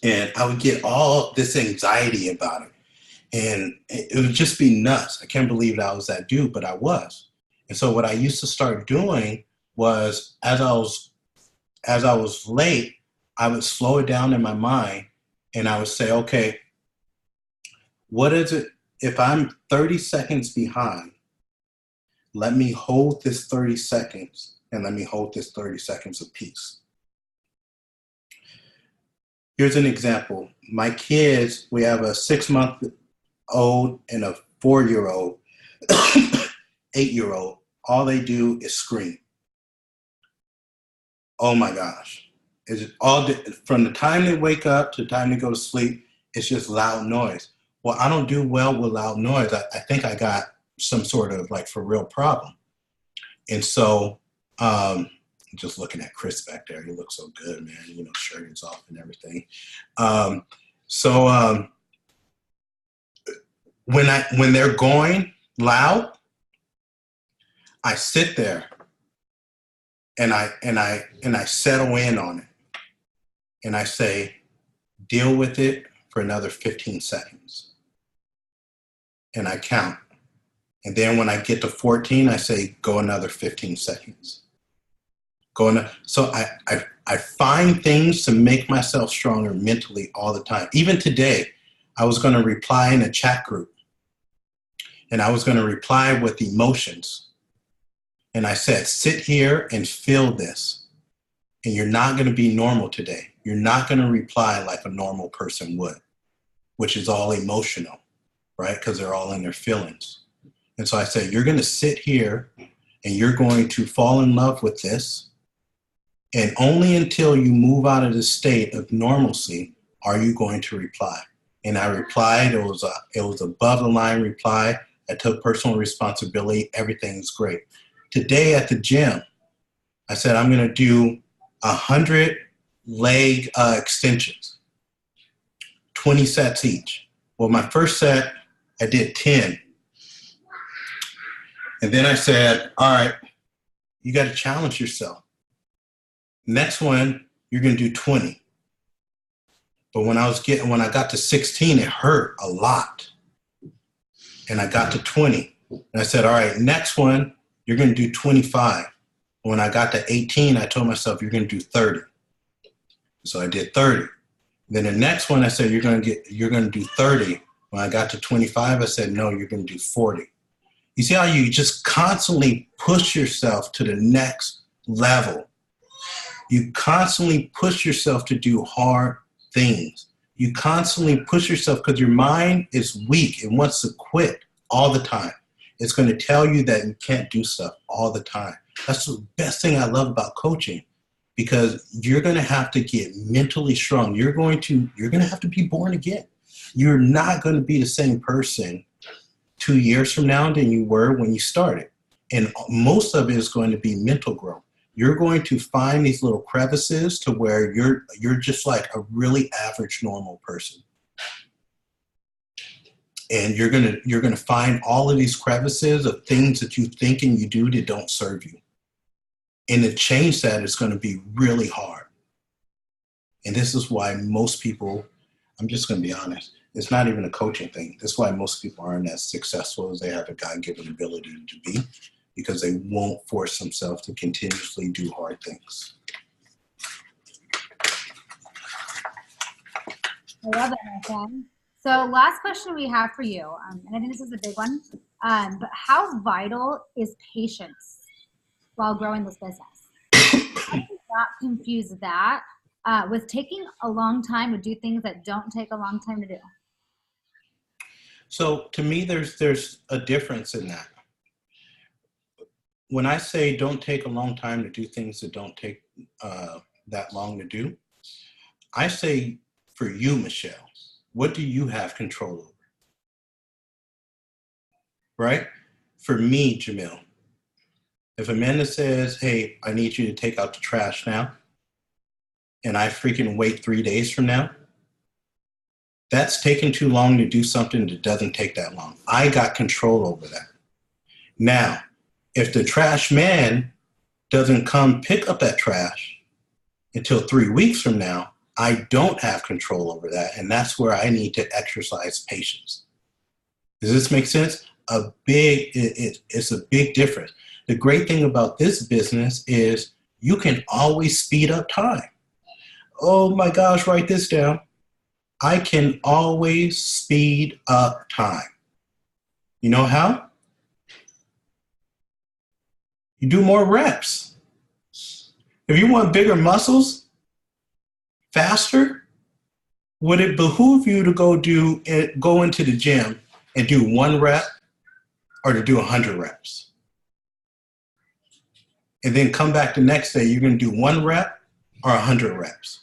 And I would get all this anxiety about it. And it would just be nuts. I can't believe that I was that dude, but I was. And so what I used to start doing was as I was late, I would slow it down in my mind and I would say, okay, what is it? If I'm 30 seconds behind, let me hold this 30 seconds and let me hold this 30 seconds of peace. Here's an example. My kids, we have a 6-month-old and a 4-year-old, 8-year-old. All they do is scream. Oh my gosh. It's all from the time they wake up to the time they go to sleep, it's just loud noise. Well, I don't do well with loud noise. I think I got some sort of like for real problem. And so, just looking at Chris back there, he looks so good, man. Shirt is off and everything. When they're going loud, I sit there and I settle in on it, and I say, deal with it for another 15 seconds, and I count And then when I get to 14, I say, go another 15 seconds. So I find things to make myself stronger mentally all the time. Even today, I was going to reply in a chat group. And I was going to reply with emotions. And I said, sit here and feel this. And you're not going to be normal today. You're not going to reply like a normal person would, which is all emotional, right? Because they're all in their feelings. And so I said, you're going to sit here and you're going to fall in love with this. And only until you move out of the state of normalcy are you going to reply. And I replied. It was above the line reply. I took personal responsibility. Everything's great. Today at the gym, I said, I'm going to do 100 leg extensions, 20 sets each. Well, my first set, I did 10. And then I said, all right, you got to challenge yourself. Next one, you're going to do 20. But when I got to 16, it hurt a lot. And I got to 20. And I said, all right, next one, you're going to do 25. When I got to 18, I told myself, you're going to do 30. So I did 30. Then the next one, I said, you're going to do 30. When I got to 25, I said, no, you're going to do 40. You see how you just constantly push yourself to the next level. You constantly push yourself to do hard things. You constantly push yourself because your mind is weak. It wants to quit all the time. It's going to tell you that you can't do stuff all the time. That's the best thing I love about coaching, because you're going to have to get mentally strong. You're going to have to be born again. You're not going to be the same person 2 years from now than you were when you started. And most of it is going to be mental growth. You're going to find these little crevices to where you're just like a really average normal person. And you're gonna find all of these crevices of things that you think and you do that don't serve you. And to change that is going to be really hard. And this is why most people, I'm just going to be honest, it's not even a coaching thing. That's why most people aren't as successful as they have a God-given ability to be, because they won't force themselves to continuously do hard things. I love it, my friend. So last question we have for you, and I think this is a big one, but how vital is patience while growing this business? How do you not confuse that with taking a long time to do things that don't take a long time to do? So to me, there's a difference in that. When I say don't take a long time to do things that don't take that long to do, I say for you, Michelle, what do you have control over? Right? For me, Jamil, if Amanda says, hey, I need you to take out the trash now, and I freaking wait 3 days from now, that's taking too long to do something that doesn't take that long. I got control over that. Now, if the trash man doesn't come pick up that trash until 3 weeks from now, I don't have control over that. And that's where I need to exercise patience. Does this make sense? It's a big difference. The great thing about this business is you can always speed up time. Oh my gosh, write this down. I can always speed up time. You know how? You do more reps. If you want bigger muscles faster, would it behoove you to go into the gym and do 1 rep or to do 100 reps? And then come back the next day, you're going to do 1 rep or 100 reps.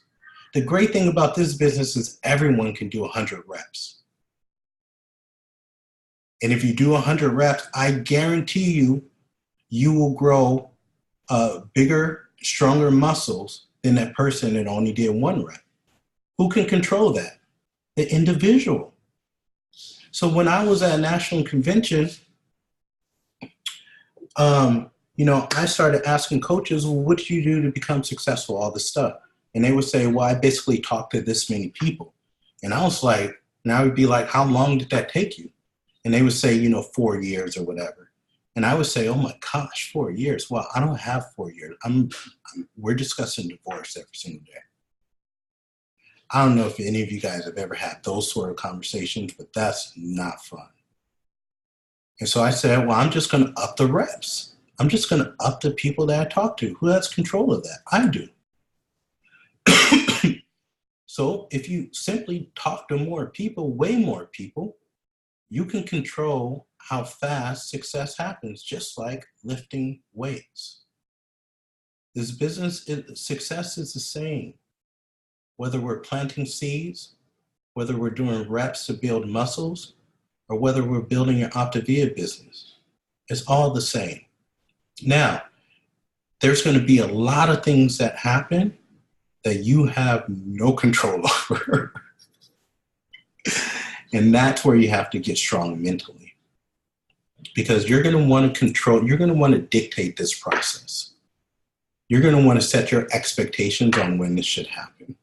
The great thing about this business is everyone can do 100 reps. And if you do 100 reps, I guarantee you will grow bigger, stronger muscles than that person that only did 1 rep. Who can control that? The individual. So when I was at a national convention, I started asking coaches, well, what do you do to become successful, all this stuff? And they would say, well, I basically talked to this many people. And I was like, and I would be like, how long did that take you? And they would say, 4 years or whatever. And I would say, oh my gosh, 4 years. Well, I don't have 4 years. We're discussing divorce every single day. I don't know if any of you guys have ever had those sort of conversations, but that's not fun. And so I said, well, I'm just going to up the reps. I'm just going to up the people that I talk to. Who has control of that? I do. So if you simply talk to more people, way more people, you can control how fast success happens, just like lifting weights. This business, success is the same. Whether we're planting seeds, whether we're doing reps to build muscles, or whether we're building an Optavia business, it's all the same. Now, there's going to be a lot of things that happen that you have no control over. And that's where you have to get strong mentally. Because you're going to want to control, you're going to want to dictate this process. You're going to want to set your expectations on when this should happen.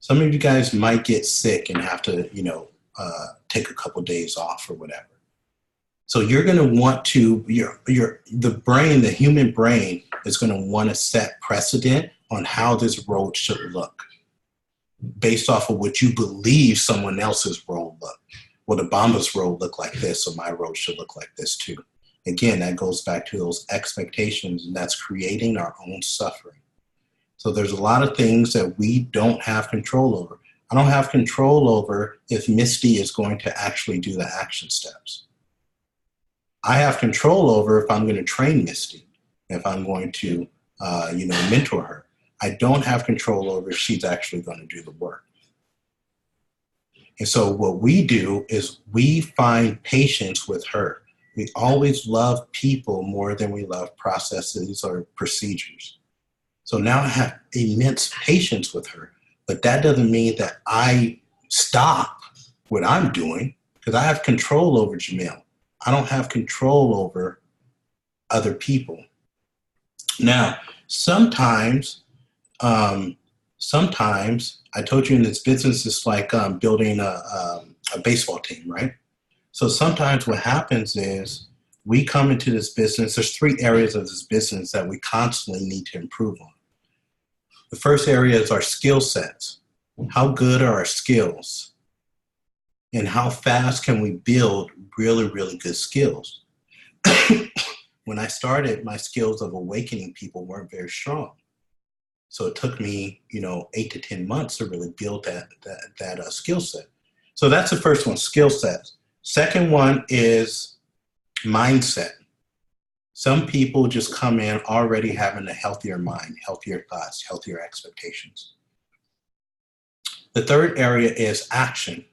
Some of you guys might get sick and have to, take a couple days off or whatever. So you're going to want to, the human brain is going to want to set precedent on how this road should look based off of what you believe someone else's road look. Well, Obama's road look like this, so my road should look like this too. Again, that goes back to those expectations, and that's creating our own suffering. So there's a lot of things that we don't have control over. I don't have control over if Misty is going to actually do the action steps. I have control over if I'm going to train Misty, if I'm going to, mentor her. I don't have control over if she's actually going to do the work. And so what we do is we find patience with her. We always love people more than we love processes or procedures. So now I have immense patience with her, but that doesn't mean that I stop what I'm doing because I have control over Jamil. I don't have control over other people. Now, sometimes I told you in this business, it's like building a baseball team, right? So sometimes what happens is we come into this business, there's 3 areas of this business that we constantly need to improve on. The first area is our skill sets. How good are our skills? And how fast can we build really, really good skills? When I started, my skills of awakening people weren't very strong. So it took me, 8 to 10 months to really build that skill set. So that's the first one, skill sets. Second one is mindset. Some people just come in already having a healthier mind, healthier thoughts, healthier expectations. The third area is action.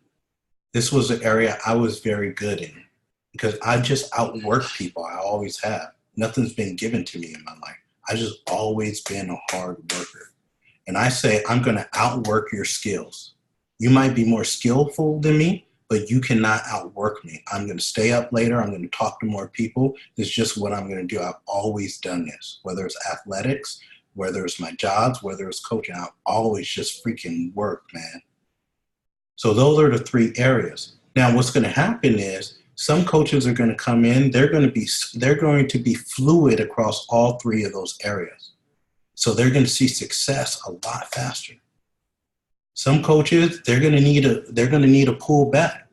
This was an area I was very good in because I just outwork people. I always have. Nothing's been given to me in my life. I just always been a hard worker. And I say, I'm going to outwork your skills. You might be more skillful than me, but you cannot outwork me. I'm going to stay up later. I'm going to talk to more people. It's just what I'm going to do. I've always done this, whether it's athletics, whether it's my jobs, whether it's coaching. I've always just freaking worked, man. So those are the 3 areas. Now, what's going to happen is some coaches are going to come in. They're going to be fluid across all 3 of those areas. So they're going to see success a lot faster. Some coaches, they're going to need a pull back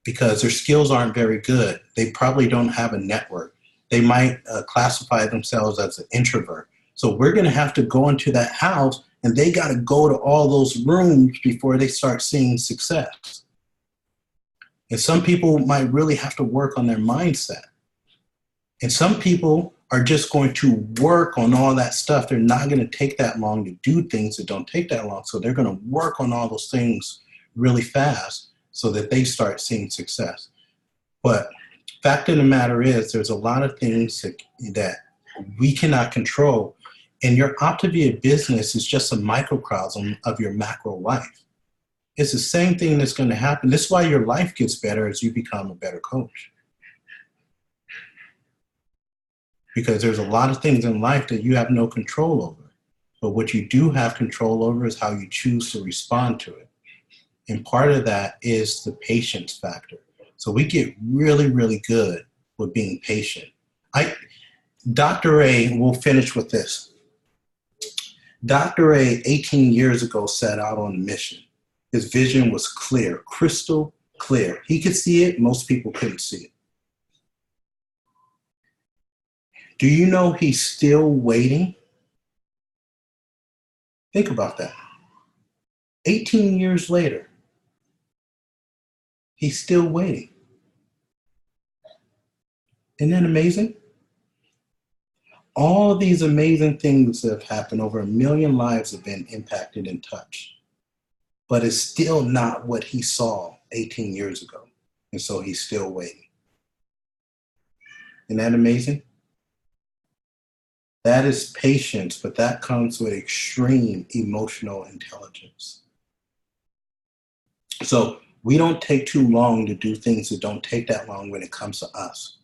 because their skills aren't very good. They probably don't have a network. They might classify themselves as an introvert. So we're going to have to go into that house, and they got to go to all those rooms before they start seeing success. And some people might really have to work on their mindset. And some people are just going to work on all that stuff. They're not going to take that long to do things that don't take that long. So they're going to work on all those things really fast so that they start seeing success. But fact of the matter is there's a lot of things that we cannot control. And your Optavia business is just a microcosm of your macro life. It's the same thing that's going to happen. This is why your life gets better as you become a better coach. Because there's a lot of things in life that you have no control over. But what you do have control over is how you choose to respond to it. And part of that is the patience factor. So we get really, really good with being patient. Dr. A, we'll finish with this. Dr. A, 18 years ago, set out on a mission. His vision was clear, crystal clear. He could see it, most people couldn't see it. Do you know he's still waiting? Think about that. 18 years later, he's still waiting. Isn't that amazing? All these amazing things that have happened, over 1 million lives have been impacted and touched. But it's still not what he saw 18 years ago. And so he's still waiting. Isn't that amazing? That is patience, but that comes with extreme emotional intelligence. So we don't take too long to do things that don't take that long when it comes to us.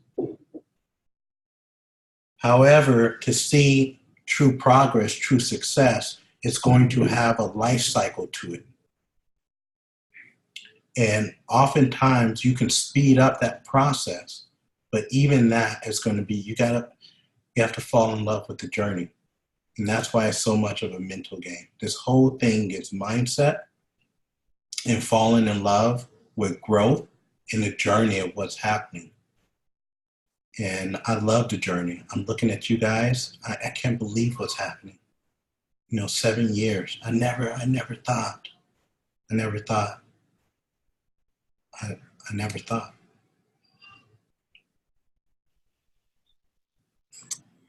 However, to see true progress, true success, it's going to have a life cycle to it. And oftentimes you can speed up that process, but even that is going to be, you have to fall in love with the journey. And that's why it's so much of a mental game. This whole thing is mindset and falling in love with growth in the journey of what's happening. And I love the journey. I'm looking at you guys. I can't believe what's happening. 7 years. I never thought. I never thought. I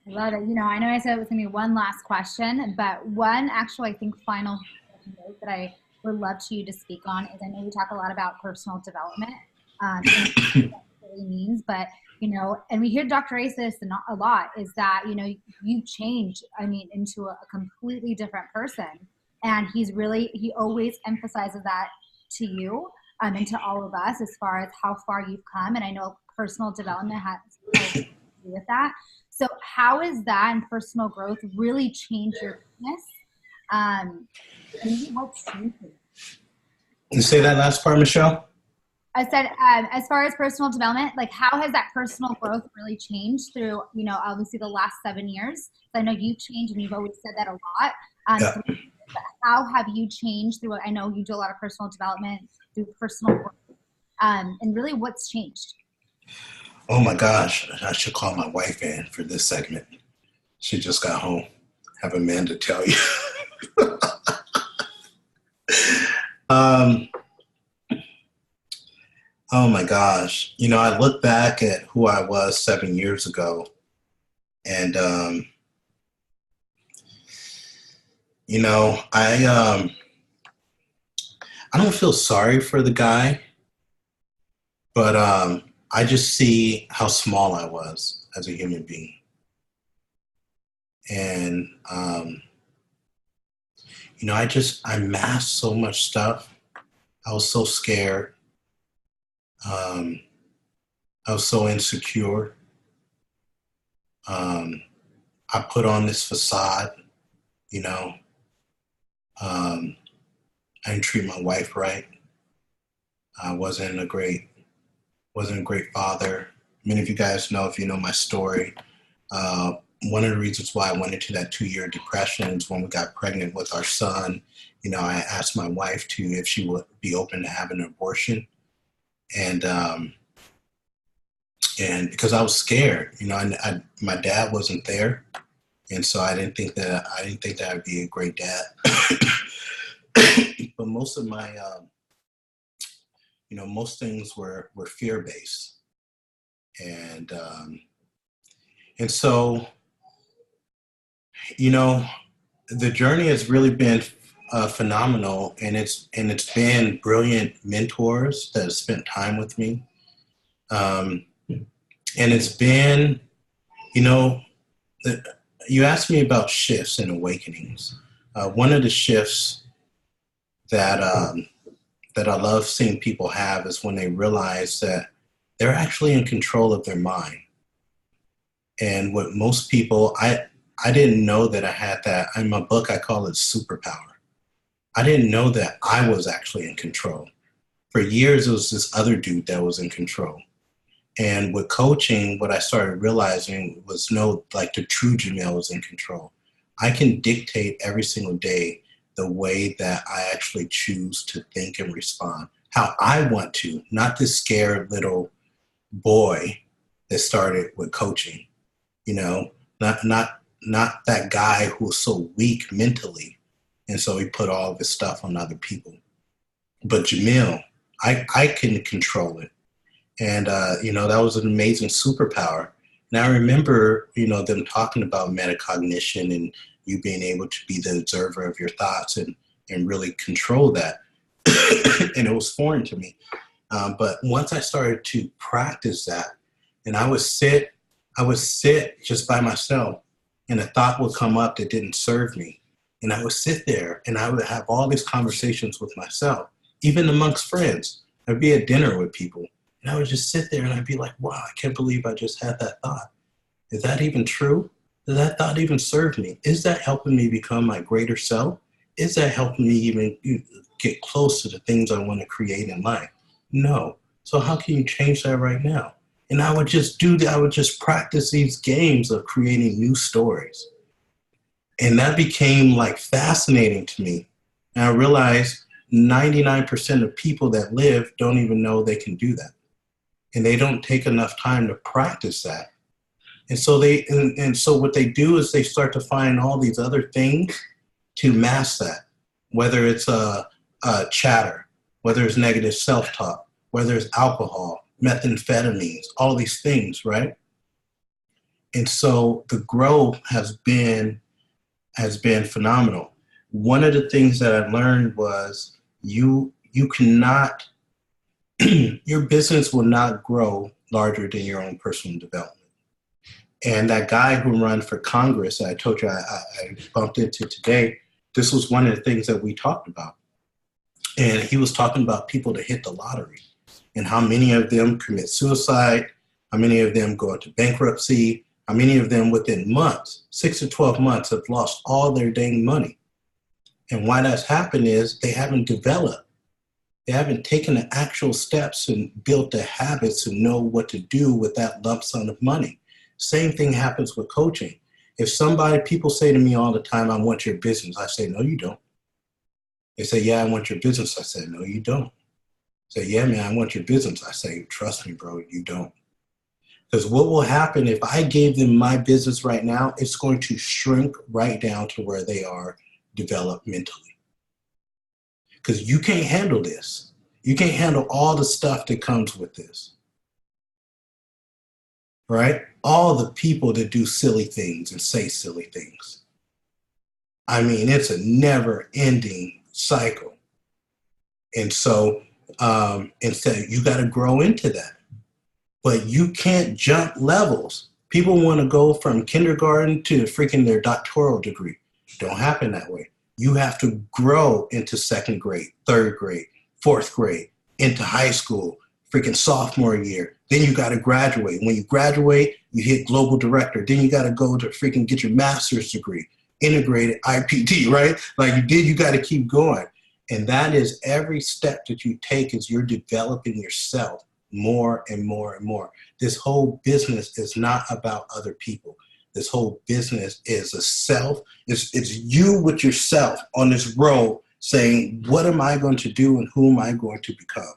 love it. I know I said it was going to be one last question, but one actual, I think, final note that I would love you to speak on is, I know you talk a lot about personal development, and what that really means, but, and we hear Dr. A say this a lot, is that, you changed, into a completely different person. And he always emphasizes that to you, and to all of us, as far as how far you've come. And I know personal development has to do with that. So how is that and personal growth really changed your business? And what's changing? You say that last part, Michelle? I said, as far as personal development, like, how has that personal growth really changed through, obviously the last 7 years? I know you've changed, and you've always said that a lot. Yeah. But how have you changed through, I know you do a lot of personal development, through personal growth, and really what's changed? Oh my gosh, I should call my wife in for this segment. She just got home. Have a man to tell you. Oh my gosh. I look back at who I was 7 years ago, and I don't feel sorry for the guy, but I just see how small I was as a human being. And, I masked so much stuff. I was so scared. I was so insecure. I put on this facade, I didn't treat my wife right. I wasn't a great father. Many of you guys know, if you know my story, one of the reasons why I went into that 2-year depression is when we got pregnant with our son. I asked my wife if she would be open to having an abortion. And because I was scared, my dad wasn't there. And so I didn't think that I'd be a great dad. But most of my, most things were fear-based. And so, the journey has really been phenomenal, and it's been brilliant mentors that have spent time with me. And it's been, you asked me about shifts and awakenings. One of the shifts that I love seeing people have is when they realize that they're actually in control of their mind. And what most people, I didn't know that I had that. In my book, I call it superpower. I didn't know that I was actually in control. For years, it was this other dude that was in control. And with coaching, what I started realizing was like the true Jamil was in control. I can dictate every single day the way that I actually choose to think and respond, how I want to, not this scared little boy that started with coaching, you know, not that guy who was so weak mentally. And so he put all of his stuff on other people. But Jamil, I can control it. And, you know, that was an amazing superpower. And I remember, you know, them talking about metacognition and you being able to be the observer of your thoughts and really control that. And it was foreign to me. But once I started to practice that, and I would sit just by myself, and a thought would come up that didn't serve me. And I would sit there and I would have all these conversations with myself, even amongst friends. I'd be at dinner with people and I would just sit there and I'd be like, wow, I can't believe I just had that thought. Is that even true? Does that thought even serve me? Is that helping me become my greater self? Is that helping me even get close to the things I want to create in life? No. So how can you change that right now? And I would just do that. I would just practice these games of creating new stories. And that became like fascinating to me. And I realized 99% of people that live don't even know they can do that. And they don't take enough time to practice that. And so so what they do is they start to find all these other things to mask that, whether it's a chatter, whether it's negative self-talk, whether it's alcohol, methamphetamines, all these things, right? And so the growth has been phenomenal. One of the things that I learned was you cannot, your business will not grow larger than your own personal development. And that guy who ran for Congress that I told you I bumped into today, this was one of the things that we talked about. And he was talking about people that hit the lottery and how many of them commit suicide, how many of them go into bankruptcy, how many of them within months, 6 to 12 months, have lost all their dang money. And why that's happened is they haven't developed. They haven't taken the actual steps and built the habits to know what to do with that lump sum of money. Same thing happens with coaching. If people say to me all the time, I want your business, I say, no, you don't. They say, yeah, I want your business. I say, no, you don't. Say, yeah, man, I want your business. I say, trust me, bro, you don't. Because what will happen if I gave them my business right now, it's going to shrink right down to where they are developmentally. Because you can't handle this. You can't handle all the stuff that comes with this. Right? All the people that do silly things and say silly things. I mean, it's a never-ending cycle. And so instead, you got to grow into that. But you can't jump levels. People want to go from kindergarten to freaking their doctoral degree. Don't happen that way. You have to grow into second grade, third grade, fourth grade, into high school, freaking sophomore year. Then you got to graduate. When you graduate, you hit global director. Then you got to go to freaking get your master's degree, integrated IPT, right? Like you got to keep going. And that is every step that you take as you're developing yourself more and more and more. This whole business is not about other people. This whole business is it's you with yourself on this road saying, what am I going to do and who am I going to become?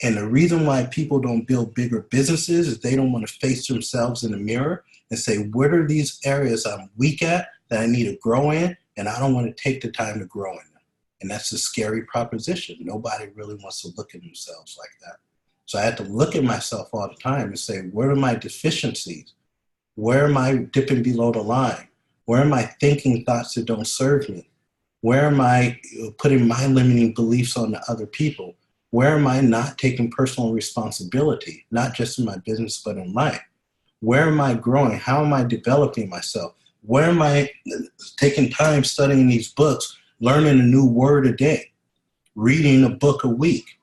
And the reason why people don't build bigger businesses is they don't want to face themselves in the mirror and say, what are these areas I'm weak at that I need to grow in? And I don't want to take the time to grow in them. And that's a scary proposition. Nobody really wants to look at themselves like that. So I had to look at myself all the time and say, where are my deficiencies? Where am I dipping below the line? Where am I thinking thoughts that don't serve me? Where am I putting my limiting beliefs on the other people? Where am I not taking personal responsibility, not just in my business, but in life? Where am I growing? How am I developing myself? Where am I taking time studying these books, learning a new word a day, reading a book a week?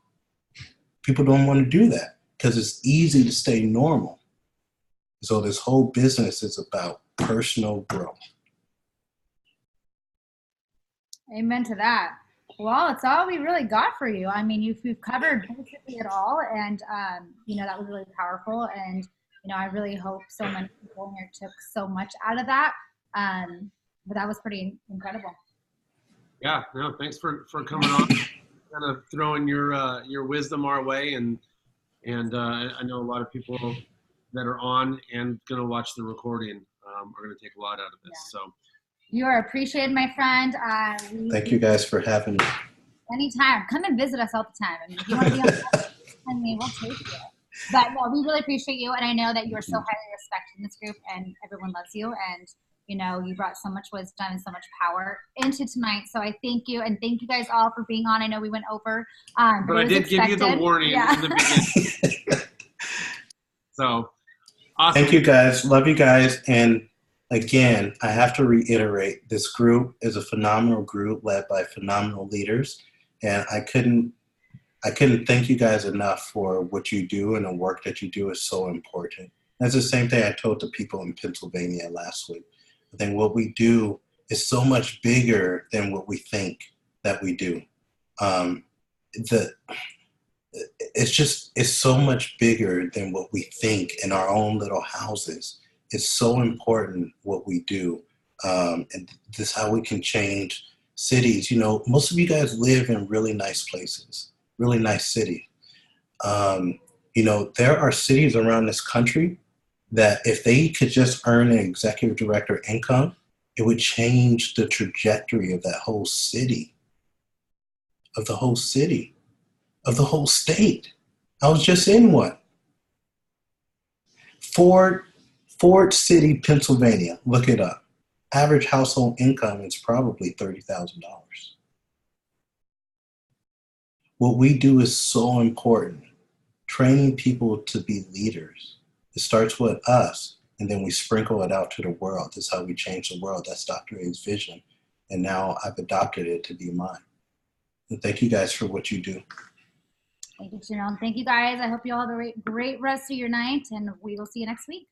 People don't want to do that because it's easy to stay normal. So this whole business is about personal growth. Amen to that. Well, it's all we really got for you. I mean, you've covered basically it all, and you know, that was really powerful. And you know, I really hope so many people here took so much out of that. But that was pretty incredible. Yeah, no, thanks for coming on, kind of throwing your wisdom our way, and I know a lot of people that are on and gonna watch the recording are gonna take a lot out of this. Yeah. So You are appreciated, my friend. Thank you guys for having me. Anytime. Come and visit us all the time. I mean, if you want to be on the I mean, we'll take you. But no, we really appreciate you. And I know that you're so highly respected in this group and everyone loves you. And, you know, you brought so much wisdom and so much power into tonight. So I thank you. And thank you guys all for being on. I know we went over. but I did give you the warning in the beginning. So awesome. Thank you guys. Love you guys. And again, I have to reiterate, this group is a phenomenal group led by phenomenal leaders. And I couldn't thank you guys enough for what you do, and the work that you do is so important. That's the same thing I told the people in Pennsylvania last week. I think what we do is so much bigger than what we think that we do. It's so much bigger than what we think in our own little houses. It's so important what we do. And this is how we can change cities. You know, most of you guys live in really nice places, really nice cities. You know, there are cities around this country that if they could just earn an executive director income, it would change the trajectory of that whole city, of the whole city, of the whole state. I was just in one. Ford City, Pennsylvania, look it up. Average household income is probably $30,000. What we do is so important. Training people to be leaders. It starts with us, and then we sprinkle it out to the world. That's how we change the world. That's Dr. A's vision. And now I've adopted it to be mine. And thank you guys for what you do. Thank you, Jamil. Thank you, guys. I hope you all have a great rest of your night, and we will see you next week.